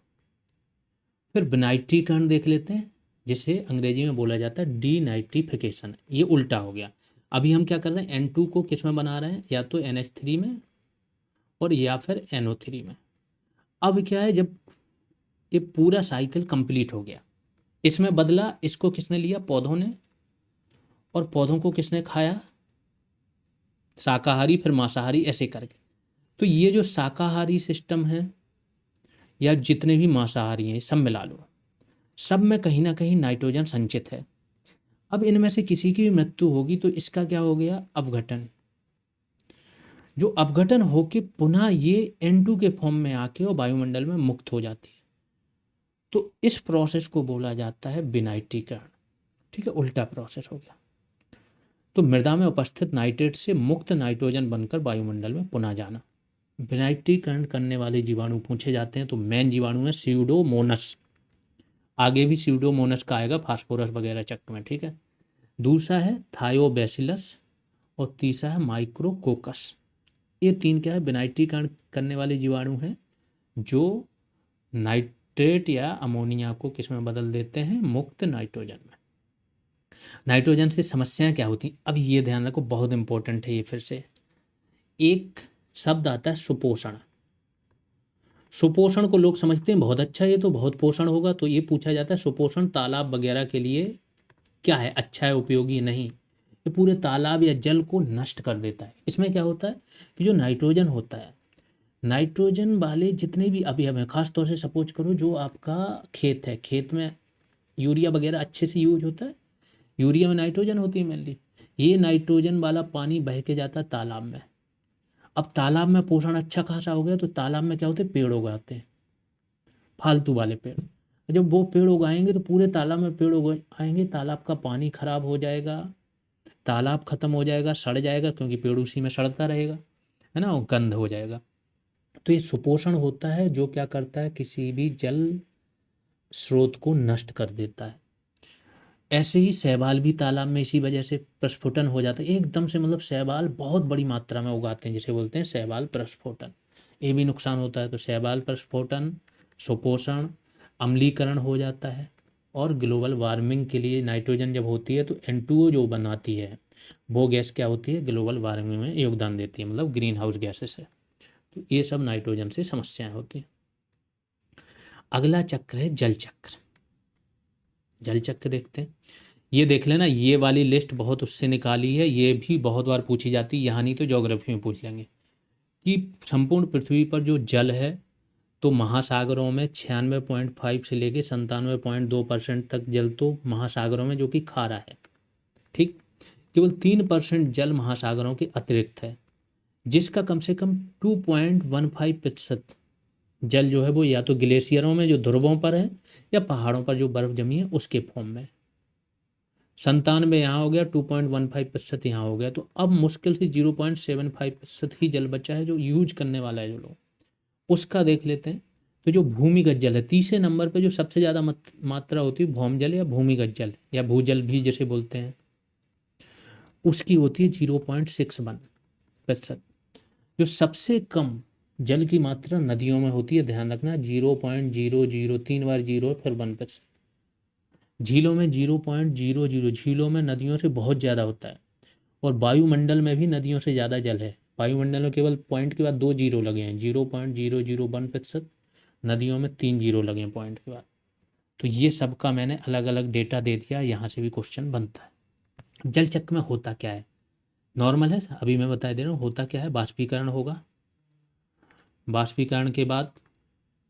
S1: फिर विनाइट्रीकरण देख लेते हैं, जिसे अंग्रेजी में बोला जाता है डीनाइट्रिफिकेशन, ये उल्टा हो गया। अभी हम क्या कर रहे हैं, N2 को किस में बना रहे हैं, या तो NH3 में और या फिर NO3 में। अब क्या है, जब ये पूरा साइकिल कंप्लीट हो गया, इसमें बदला, इसको किसने लिया, पौधों ने, और पौधों को किसने खाया, शाकाहारी फिर मांसाहारी, ऐसे करके। तो ये जो शाकाहारी सिस्टम है या जितने भी मांसाहारी हैं, सब मिला लो, सब में कहीं ना कहीं नाइट्रोजन संचित है। अब इनमें से किसी की भी मृत्यु होगी तो इसका क्या हो गया, अपघटन। जो अपघटन होके पुनः ये N2 के फॉर्म में आके और वायुमंडल में मुक्त हो जाती है, तो इस प्रोसेस को बोला जाता है विनाइट्रीकरण। ठीक है, उल्टा प्रोसेस हो गया। तो मृदा में उपस्थित नाइट्रेट से मुक्त नाइट्रोजन बनकर वायुमंडल में पुनः जाना। विनाइट्रीकरण करने वाले जीवाणु पूछे जाते हैं, तो मेन जीवाणु है स्यूडोमोनस, आगे भी स्यूडोमोनस का आएगा फास्फोरस वगैरह चक्र में। ठीक है, दूसरा है थायोबैसिलस और तीसरा है माइक्रोकोकस। ये तीन क्या है, विनाइट्रीकरण करने वाले जीवाणु हैं, जो नाइट्रेट या अमोनिया को किस में बदल देते हैं, मुक्त नाइट्रोजन में। नाइट्रोजन से समस्याएं क्या होती हैं, अब ये ध्यान रखो, बहुत इंपॉर्टेंट है ये। फिर से एक शब्द आता है सुपोषण। सुपोषण को लोग समझते हैं बहुत अच्छा, ये तो बहुत पोषण होगा, तो ये पूछा जाता है सुपोषण तालाब वगैरह के लिए क्या है, अच्छा है, उपयोगी नहीं। ये पूरे तालाब या जल को नष्ट कर देता है। इसमें क्या होता है कि जो नाइट्रोजन होता है, नाइट्रोजन वाले जितने भी अवयव हैं, खास तौर से सपोज करो जो आपका खेत है, खेत में यूरिया वगैरह अच्छे से यूज होता है, यूरिया में नाइट्रोजन होती है मेनली। ये नाइट्रोजन वाला पानी बह के जाता है तालाब में। अब तालाब में पोषण अच्छा खासा हो गया, तो तालाब में क्या होते हैं, पेड़ उगाते हैं, फालतू वाले पेड़। जब वो पेड़ उगाएंगे तो पूरे तालाब में पेड़ उगाएंगे, तालाब का पानी खराब हो जाएगा, तालाब खत्म हो जाएगा, सड़ जाएगा, क्योंकि पेड़ उसी में सड़ता रहेगा, है ना, और गंध हो जाएगा। तो ये सुपोषण होता है, जो क्या करता है, किसी भी जल स्रोत को नष्ट कर देता है। ऐसे ही शैवाल भी तालाब में इसी वजह से प्रस्फुटन हो जाता है एकदम से, मतलब शैवाल बहुत बड़ी मात्रा में उगाते हैं, जिसे बोलते हैं शैवाल प्रस्फुटन, ये भी नुकसान होता है। तो शैवाल प्रस्फुटन, सुपोषण, अम्लीकरण हो जाता है। और ग्लोबल वार्मिंग के लिए नाइट्रोजन जब होती है तो N2O जो बनाती है, वो गैस क्या होती है, ग्लोबल वार्मिंग में योगदान देती है, मतलब ग्रीन हाउस गैसेस है। तो ये सब नाइट्रोजन से समस्याएं होती हैं। अगला चक्र है जल चक्र। जल चक्र देखते हैं, ये देख लेना, ये वाली लिस्ट बहुत उससे निकाली है, ये भी बहुत बार पूछी जाती है, यहाँ नहीं तो ज्योग्राफी में पूछ लेंगे कि संपूर्ण पृथ्वी पर जो जल है, तो महासागरों में 96.5 से लेके 97.2% तक जल तो महासागरों में जो कि खारा है। ठीक, केवल 3% जल महासागरों के अतिरिक्त है, जिसका कम से कम 2.15% जल जो है वो या तो ग्लेशियरों में जो ध्रुवों पर है, या पहाड़ों पर जो बर्फ जमी है उसके फॉर्म में। 97 यहाँ हो गया, 2.15% यहाँ हो गया। तो अब मुश्किल से 0.75% ही जल बचा है जो यूज करने वाला है जो लोग, उसका देख लेते हैं। तो जो भूमिगत जल है, तीसरे नंबर पे जो सबसे ज़्यादा मात्रा होती है भौम जल या भूमिगत जल या भूजल भी जैसे बोलते हैं, उसकी होती है 0.61%। जो सबसे कम जल की मात्रा नदियों में होती है, ध्यान रखना, 0.003, तीन बार जीरो फिर 1%। झीलों में 0.00, झीलों में नदियों से बहुत ज़्यादा होता है। और वायुमंडल में भी नदियों से ज़्यादा जल है, वायुमंडल में केवल पॉइंट के बाद 2 जीरो लगे हैं, 0.001%, नदियों में 3 जीरो लगे हैं पॉइंट के बाद। तो ये सबका मैंने अलग अलग डेटा दे दिया, यहाँ से भी क्वेश्चन बनता है। जल चक्र में होता क्या है, नॉर्मल है, अभी मैं बता दे रहा हूँ होता क्या है। बाष्पीकरण होगा, बाष्पीकरण के बाद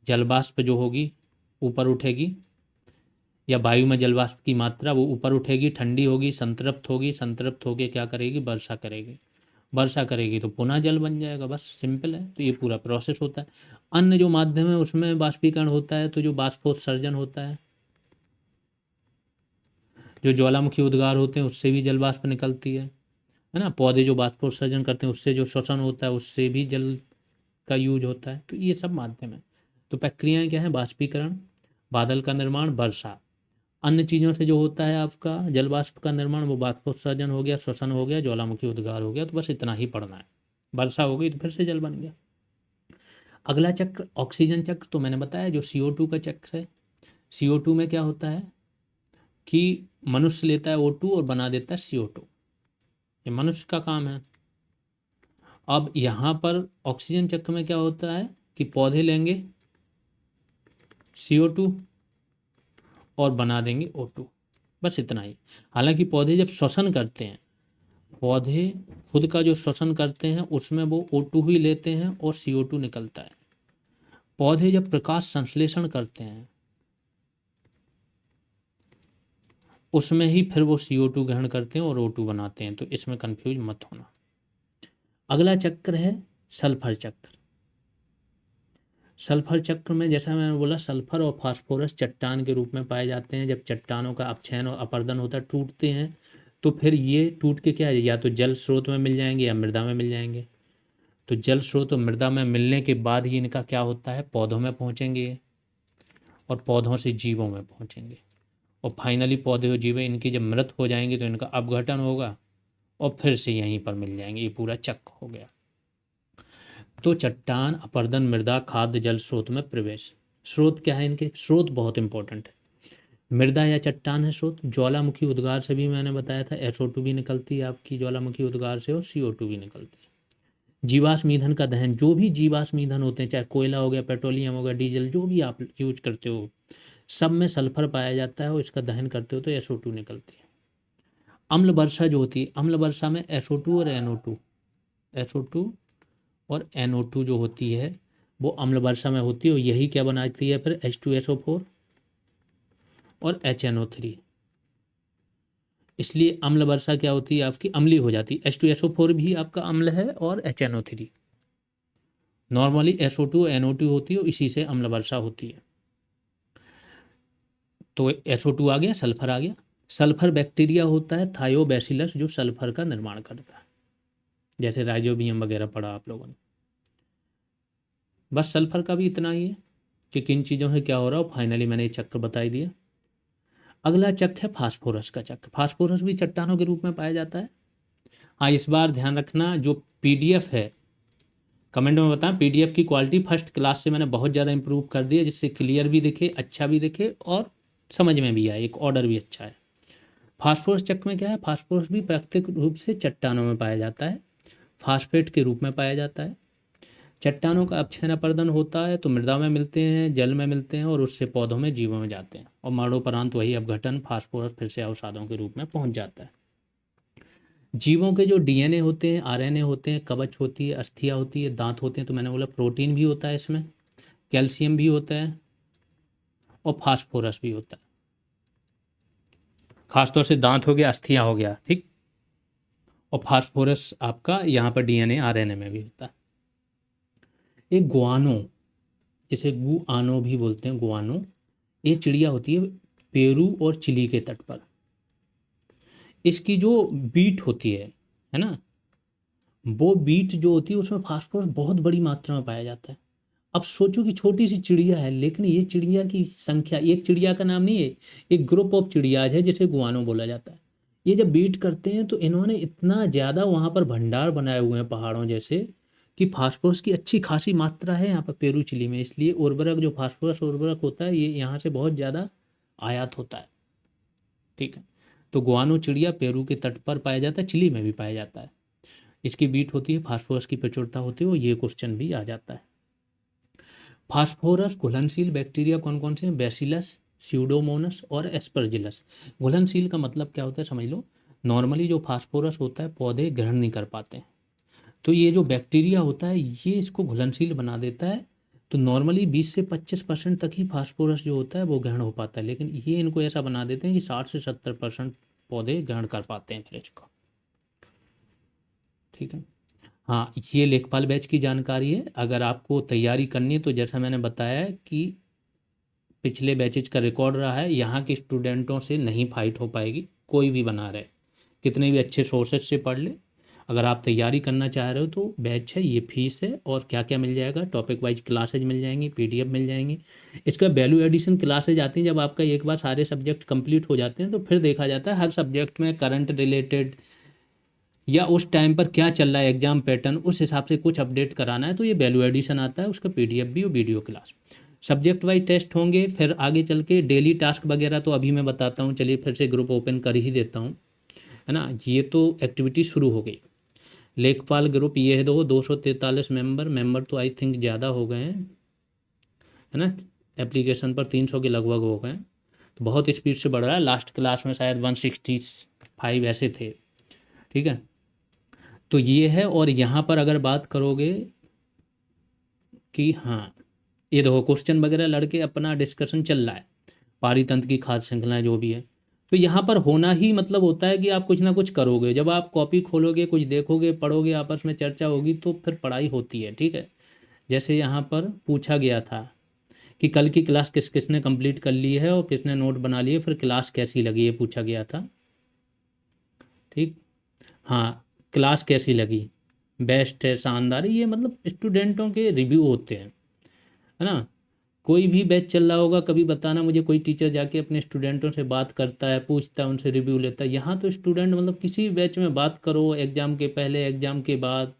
S1: जल वाष्प जो होगी ऊपर उठेगी, या वायु में जल वाष्प की मात्रा वो ऊपर उठेगी, ठंडी होगी, संतृप्त होगी, संतृप्त होकर क्या करेगी, वर्षा करेगी, वर्षा करेगी तो पुनः जल बन जाएगा। बस सिंपल है। तो ये पूरा प्रोसेस होता है। अन्य जो माध्यम है उसमें बाष्पीकरण होता है, तो जो बाष्पोत्सर्जन होता है, जो ज्वालामुखी उद्गार होते हैं उससे भी जल वाष्प निकलती है ना। पौधे जो बाष्पोत्सर्जन करते हैं उससे जो श्वसन होता है उससे भी जल का यूज होता है। तो ये सब माध्यम है। तो प्रक्रियाएं क्या है, बाष्पीकरण, बादल का निर्माण, वर्षा। अन्य चीज़ों से जो होता है आपका जल वाष्प का निर्माण, वो बाष्पोत्सर्जन हो गया, श्वसन हो गया, ज्वालामुखी उद्गार हो गया। तो बस इतना ही पढ़ना है। वर्षा हो गई तो फिर से जल बन गया। अगला चक्र ऑक्सीजन चक्र, तो मैंने बताया जो CO2 का चक्र है। CO2 में क्या होता है कि मनुष्य लेता है O2 और बना देता है CO2। ये मनुष्य का काम है। अब यहाँ पर ऑक्सीजन चक्र में क्या होता है कि पौधे लेंगे CO2 और बना देंगे O2। बस इतना ही। हालांकि पौधे जब श्वसन करते हैं, पौधे खुद का जो श्वसन करते हैं उसमें वो O2 ही लेते हैं और CO2 निकलता है। पौधे जब प्रकाश संश्लेषण करते हैं उसमें ही फिर वो CO2 ग्रहण करते हैं और O2 बनाते हैं। तो इसमें कंफ्यूज मत होना। अगला चक्र है सल्फर चक्र। सल्फर चक्र में जैसा मैंने बोला, सल्फर और फास्फोरस चट्टान के रूप में पाए जाते हैं। जब चट्टानों का अपक्षयन और अपर्दन होता है, टूटते हैं, तो फिर ये टूट के क्या है, या तो जल स्रोत में मिल जाएंगे या मृदा में मिल जाएंगे। तो जल स्रोत और मृदा में मिलने के बाद ही इनका क्या होता है, पौधों में पहुँचेंगे और पौधों से जीवों में पहुँचेंगे। और फाइनली पौधे और जीव इनकी जब मृत हो जाएंगे तो इनका अपघटन होगा और फिर से यहीं पर मिल जाएंगे। ये पूरा चक्र हो गया। तो चट्टान, अपर्दन, मृदा, खाद्य, जल स्रोत में प्रवेश। स्रोत क्या है इनके, स्रोत बहुत इंपॉर्टेंट है। मृदा या चट्टान है स्रोत। ज्वालामुखी उद्गार से भी मैंने बताया था SO2 भी निकलती है आपकी ज्वालामुखी उद्गार से, और CO2 भी निकलती है। जीवाश्म ईंधन का दहन, जो भी जीवाश्म ईंधन होते हैं, चाहे कोयला हो गया, पेट्रोलियम हो गया, डीजल, जो भी आप यूज करते हो, सब में सल्फर पाया जाता है और इसका दहन करते हो तो SO2 निकलती है। अम्ल वर्षा जो होती है, अम्ल वर्षा में SO2 और NO2, SO2 और NO2 जो होती है वो अम्ल वर्षा में होती है। और यही क्या बनाती है फिर, H2SO4 और HNO3। इसलिए अम्ल वर्षा क्या होती है आपकी, अम्लीय हो जाती है। H2SO4 भी आपका अम्ल है और HNO3। नॉर्मली SO2 NO2 होती है, इसी से अम्ल वर्षा होती है। तो SO2 आ गया, सल्फर आ गया। सल्फर बैक्टीरिया होता है थायोबैसिलस, जो सल्फर का निर्माण करता है, जैसे राइजोबियम वगैरह पढ़ा आप लोगों ने। बस सल्फर का भी इतना ही है कि किन चीज़ों से क्या हो रहा हो। फाइनली मैंने ये चक्र बता ही दिया। अगला चक्र है फास्फोरस का चक्र। फास्फोरस भी चट्टानों के रूप में पाया जाता है। हाँ, इस बार ध्यान रखना, जो PDF है कमेंट में बताएं। PDF की क्वालिटी फर्स्ट क्लास से मैंने बहुत ज़्यादा इंप्रूव कर दी है, जिससे क्लियर भी दिखे, अच्छा भी दिखे और समझ में भी आए, एक ऑर्डर भी अच्छा है। फास्फोरस चक्र में क्या है, फास्फोरस भी प्राकृतिक रूप से चट्टानों में पाया जाता है, फास्फेट के रूप में पाया जाता है। चट्टानों का अपक्षयन अपर्दन होता है तो मृदा में मिलते हैं, जल में मिलते हैं और उससे पौधों में, जीवों में जाते हैं। और मरणोपरांत वही अपघटन, फास्फोरस फिर से अवसादों के रूप में पहुंच जाता है। जीवों के जो DNA होते हैं, RNA होते हैं, कवच होती है, अस्थियाँ होती है, दांत होते हैं, तो मैंने बोला प्रोटीन भी होता है इसमें, कैल्शियम भी होता है और फास्फोरस भी होता है। खासतौर से दांत हो गया, अस्थियाँ हो गया, ठीक। और फास्फोरस आपका यहाँ पर DNA RNA में भी होता है। एक गुआनो, जिसे गुआनो भी बोलते हैं, गुआनो, ये चिड़िया होती है पेरू और चिली के तट पर। इसकी जो बीट होती है ना, वो बीट जो होती है उसमें फास्फोरस बहुत बड़ी मात्रा में पाया जाता है। अब सोचो कि छोटी सी चिड़िया है, लेकिन ये चिड़िया की संख्या, एक चिड़िया का नाम नहीं है, एक ग्रुप ऑफ चिड़ियाज है जिसे गुआनो बोला जाता है। ये जब बीट करते हैं तो इन्होंने इतना ज़्यादा वहाँ पर भंडार बनाए हुए हैं पहाड़ों जैसे, कि फास्फोरस की अच्छी खासी मात्रा है यहाँ पर पेरू चिली में। इसलिए उर्वरक, जो फास्फोरस उर्वरक होता है, ये यहाँ से बहुत ज़्यादा आयात होता है, ठीक है। तो गुआनो चिड़िया पेरू के तट पर पाया जाता है, चिली में भी पाया जाता है। इसकी बीट होती है, फास्फोरस की प्रचुरता होती है, और ये क्वेश्चन भी आ जाता है। फास्फोरस घुलनशील बैक्टीरिया कौन कौन से हैं, बैसिलस, स्यूडोमोनस और एस्परजिलस। घुलनशील का मतलब क्या होता है समझ लो। नॉर्मली जो फास्फोरस होता है पौधे ग्रहण नहीं कर पाते हैं, तो ये जो बैक्टीरिया होता है ये इसको घुलनशील बना देता है, तो नॉर्मली 20 से 25% तक ही फास्फोरस जो होता है वो ग्रहण हो पाता है, लेकिन ये इनको ऐसा बना देते हैं कि 60 से 70% पौधे ग्रहण कर पाते हैं फिर इसको। ठीक है। हाँ, ये लेखपाल बैच की जानकारी है। अगर आपको तैयारी करनी है तो जैसा मैंने बताया कि पिछले बैचेज का रिकॉर्ड रहा है, यहाँ के स्टूडेंटों से नहीं फाइट हो पाएगी, कोई भी बना रहे, कितने भी अच्छे सोर्सेज से पढ़ ले। अगर आप तैयारी करना चाह रहे हो तो बैच है, ये फीस है, और क्या क्या मिल जाएगा, टॉपिक वाइज क्लासेज मिल जाएंगी, पीडीएफ मिल जाएंगी। इसका वैल्यू एडिशन क्लासेज आती हैं जब आपका एक बार सारे सब्जेक्ट कंप्लीट हो जाते हैं, तो फिर देखा जाता है हर सब्जेक्ट में करंट रिलेटेड या उस टाइम पर क्या चल रहा है एग्जाम पैटर्न, उस हिसाब से कुछ अपडेट कराना है तो ये वैल्यू एडिशन आता है, उसका पीडीएफ भी और video class. Subject wise test होंगे, फिर आगे चल के डेली टास्क वगैरह तो अभी मैं बताता हूँ। चलिए फिर से ग्रुप ओपन कर ही देता हूँ, है ना। ये तो एक्टिविटी शुरू हो गई। लेखपाल ग्रुप ये है, 243 मेंबर तो आई थिंक ज़्यादा हो गए हैं, है ना। एप्लीकेशन पर 300 के लगभग हो गए, तो बहुत स्पीड से बढ़ रहा है। लास्ट क्लास में शायद 165 ऐसे थे। ठीक है, तो ये है। और यहाँ पर अगर बात करोगे कि हाँ, ये देखो क्वेश्चन वगैरह लड़के अपना डिस्कशन चल रहा है, पारितंत्र की खाद्य श्रृंखलाएं जो भी है, तो यहाँ पर होना ही मतलब होता है कि आप कुछ ना कुछ करोगे। जब आप कॉपी खोलोगे, कुछ देखोगे, पढ़ोगे, आपस में चर्चा होगी, तो फिर पढ़ाई होती है। ठीक है, जैसे यहाँ पर पूछा गया था कि कल की क्लास किस किसने कंप्लीट कर ली है और किसने नोट बना लिए, फिर क्लास कैसी लगी, ये पूछा गया था। ठीक, हाँ, क्लास कैसी लगी, बेस्ट है, शानदार है, ये मतलब स्टूडेंटों के रिव्यू होते हैं, है ना। कोई भी बैच चल रहा होगा, कभी बताना मुझे, कोई टीचर जाके अपने स्टूडेंटों से बात करता है, पूछता है, उनसे रिव्यू लेता है। यहाँ तो स्टूडेंट मतलब किसी भी बैच में बात करो, एग्ज़ाम के पहले, एग्ज़ाम के बाद,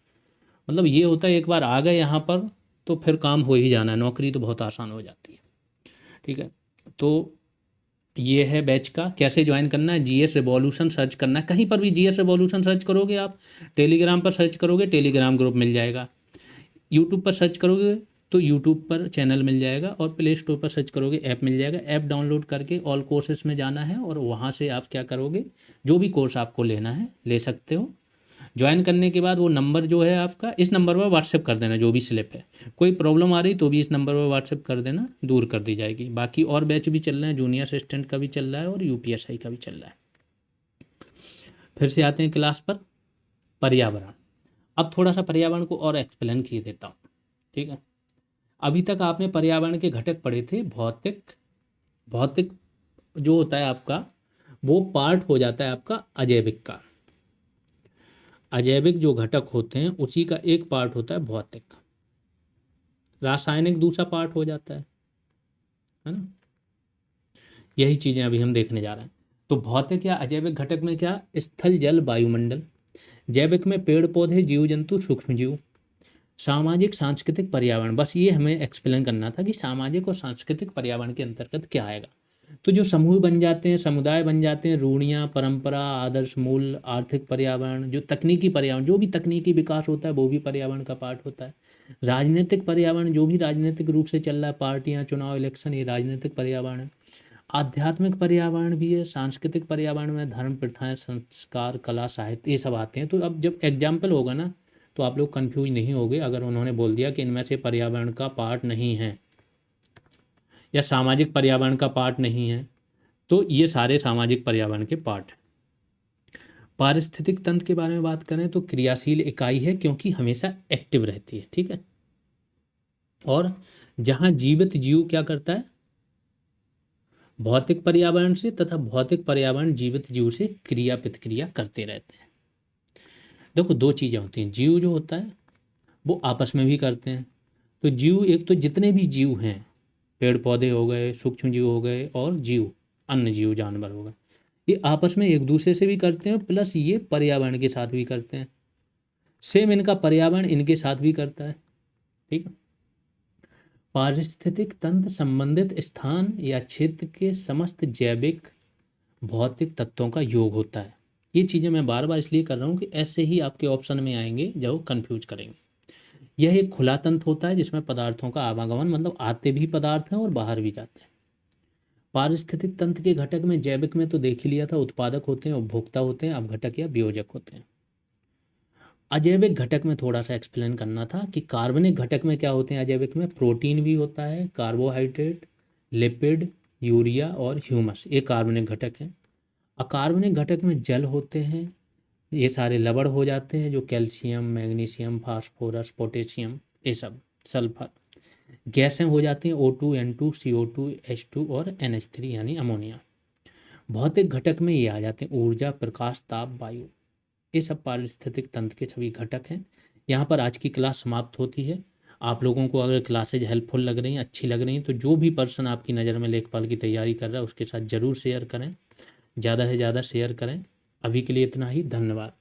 S1: मतलब ये होता है एक बार आ गए यहाँ पर तो फिर काम हो ही जाना है, नौकरी तो बहुत आसान हो जाती है। ठीक है, तो ये है बैच का। कैसे ज्वाइन करना है, जीएस रिवॉल्यूशन सर्च करना है, कहीं पर भी जीएस रिवॉल्यूशन सर्च करोगे आप, टेलीग्राम पर सर्च करोगे टेलीग्राम ग्रुप मिल जाएगा, यूट्यूब पर सर्च करोगे तो यूट्यूब पर चैनल मिल जाएगा, और प्ले स्टोर पर सर्च करोगे ऐप मिल जाएगा। ऐप डाउनलोड करके ऑल कोर्सेज में जाना है, और वहाँ से आप क्या करोगे, जो भी कोर्स आपको लेना है ले सकते हो। ज्वाइन करने के बाद वो नंबर जो है आपका, इस नंबर पर व्हाट्सएप कर देना जो भी स्लिप है। कोई प्रॉब्लम आ रही तो भी इस नंबर पर व्हाट्सएप कर देना, दूर कर दी जाएगी। बाकी और बैच भी चल रहे हैं, जूनियर असिस्टेंट का भी चल रहा है और यूपीएसआई का भी चल रहा है। फिर से आते हैं क्लास पर, पर्यावरण। अब थोड़ा सा पर्यावरण को और एक्सप्लेन किए देता हूँ। ठीक है, अभी तक आपने पर्यावरण के घटक पढ़े थे। भौतिक, भौतिक जो होता है आपका, वो पार्ट हो जाता है आपका अजैविक का। अजैविक जो घटक होते हैं उसी का एक पार्ट होता है भौतिक। रासायनिक दूसरा पार्ट हो जाता है ना। यही चीज़ें अभी हम देखने जा रहे हैं। तो भौतिक या अजैविक घटक में क्या, स्थल, जल, वायुमंडल। जैविक में पेड़ पौधे, जीव जंतु, सूक्ष्म जीव। सामाजिक सांस्कृतिक पर्यावरण, बस ये हमें एक्सप्लेन करना था कि सामाजिक और सांस्कृतिक पर्यावरण के अंतर्गत क्या आएगा। तो जो समूह बन जाते हैं, समुदाय बन जाते हैं, रूढ़ियाँ, परंपरा, आदर्श, मूल, आर्थिक पर्यावरण, जो तकनीकी पर्यावरण, जो भी तकनीकी विकास होता है वो भी पर्यावरण का पार्ट होता है। राजनीतिक पर्यावरण, जो भी राजनीतिक रूप से चल रहा है, पार्टियां, चुनाव, इलेक्शन, ये राजनीतिक पर्यावरण है। आध्यात्मिक पर्यावरण भी है। सांस्कृतिक पर्यावरण में धर्म, प्रथाएं, संस्कार, कला, साहित्य, ये सब आते हैं। तो अब जब एग्जाम्पल होगा ना तो आप लोग कंफ्यूज नहीं होगे अगर उन्होंने बोल दिया कि इनमें से पर्यावरण का पार्ट नहीं है या सामाजिक पर्यावरण का पार्ट नहीं है, तो ये सारे सामाजिक पर्यावरण के पार्ट हैं। पारिस्थितिक तंत्र के बारे में बात करें तो क्रियाशील इकाई है, क्योंकि हमेशा एक्टिव रहती है। ठीक है, और जहाँ जीवित जीव क्या करता है, भौतिक पर्यावरण से, तथा भौतिक पर्यावरण जीवित जीव से क्रिया प्रतिक्रिया करते रहते हैं। देखो दो चीज़ें होती हैं, जीव जो होता है वो आपस में भी करते हैं। तो जीव, एक तो जितने भी जीव हैं, पेड़ पौधे हो गए, सूक्ष्म जीव हो गए, और जीव, अन्य जीव, जानवर हो गए, ये आपस में एक दूसरे से भी करते हैं, प्लस ये पर्यावरण के साथ भी करते हैं। सेम इनका पर्यावरण इनके साथ भी करता है। ठीक है, पारिस्थितिक तंत्र संबंधित स्थान या क्षेत्र के समस्त जैविक भौतिक तत्वों का योग होता है। ये चीज़ें मैं बार बार इसलिए कर रहा हूँ कि ऐसे ही आपके ऑप्शन में आएंगे जो कंफ्यूज करेंगे। यह एक खुला तंत्र होता है जिसमें पदार्थों का आवागमन, मतलब आते भी पदार्थ हैं और बाहर भी जाते हैं। पारिस्थितिक तंत्र के घटक में जैविक में तो देख ही लिया था, उत्पादक होते हैं, उपभोक्ता होते हैं, अपघटक या वियोजक होते हैं। अजैविक घटक में थोड़ा सा एक्सप्लेन करना था कि कार्बनिक घटक में क्या होते हैं। अजैविक में प्रोटीन भी होता है, कार्बोहाइड्रेट, लिपिड, यूरिया और ह्यूमस, ये कार्बनिक घटक हैं। अकार्बनिक घटक में जल होते हैं, ये सारे लवण हो जाते हैं, जो कैल्शियम, मैग्नीशियम, फास्फोरस, पोटेशियम, ये सब, सल्फर। गैसें हो जाती हैं O2, N2, CO2, H2 और NH3 यानी अमोनिया। भौतिक घटक में ये आ जाते हैं ऊर्जा, प्रकाश, ताप, वायु, ये सब पारिस्थितिक तंत्र के सभी घटक हैं। यहाँ पर आज की क्लास समाप्त होती है। आप लोगों को अगर क्लासेज हेल्पफुल लग रही हैं, अच्छी लग रही हैं, तो जो भी पर्सन आपकी नज़र में लेखपाल की तैयारी कर रहा है उसके साथ ज़रूर शेयर करें, ज़्यादा से ज़्यादा शेयर करें। अभी के लिए इतना ही, धन्यवाद।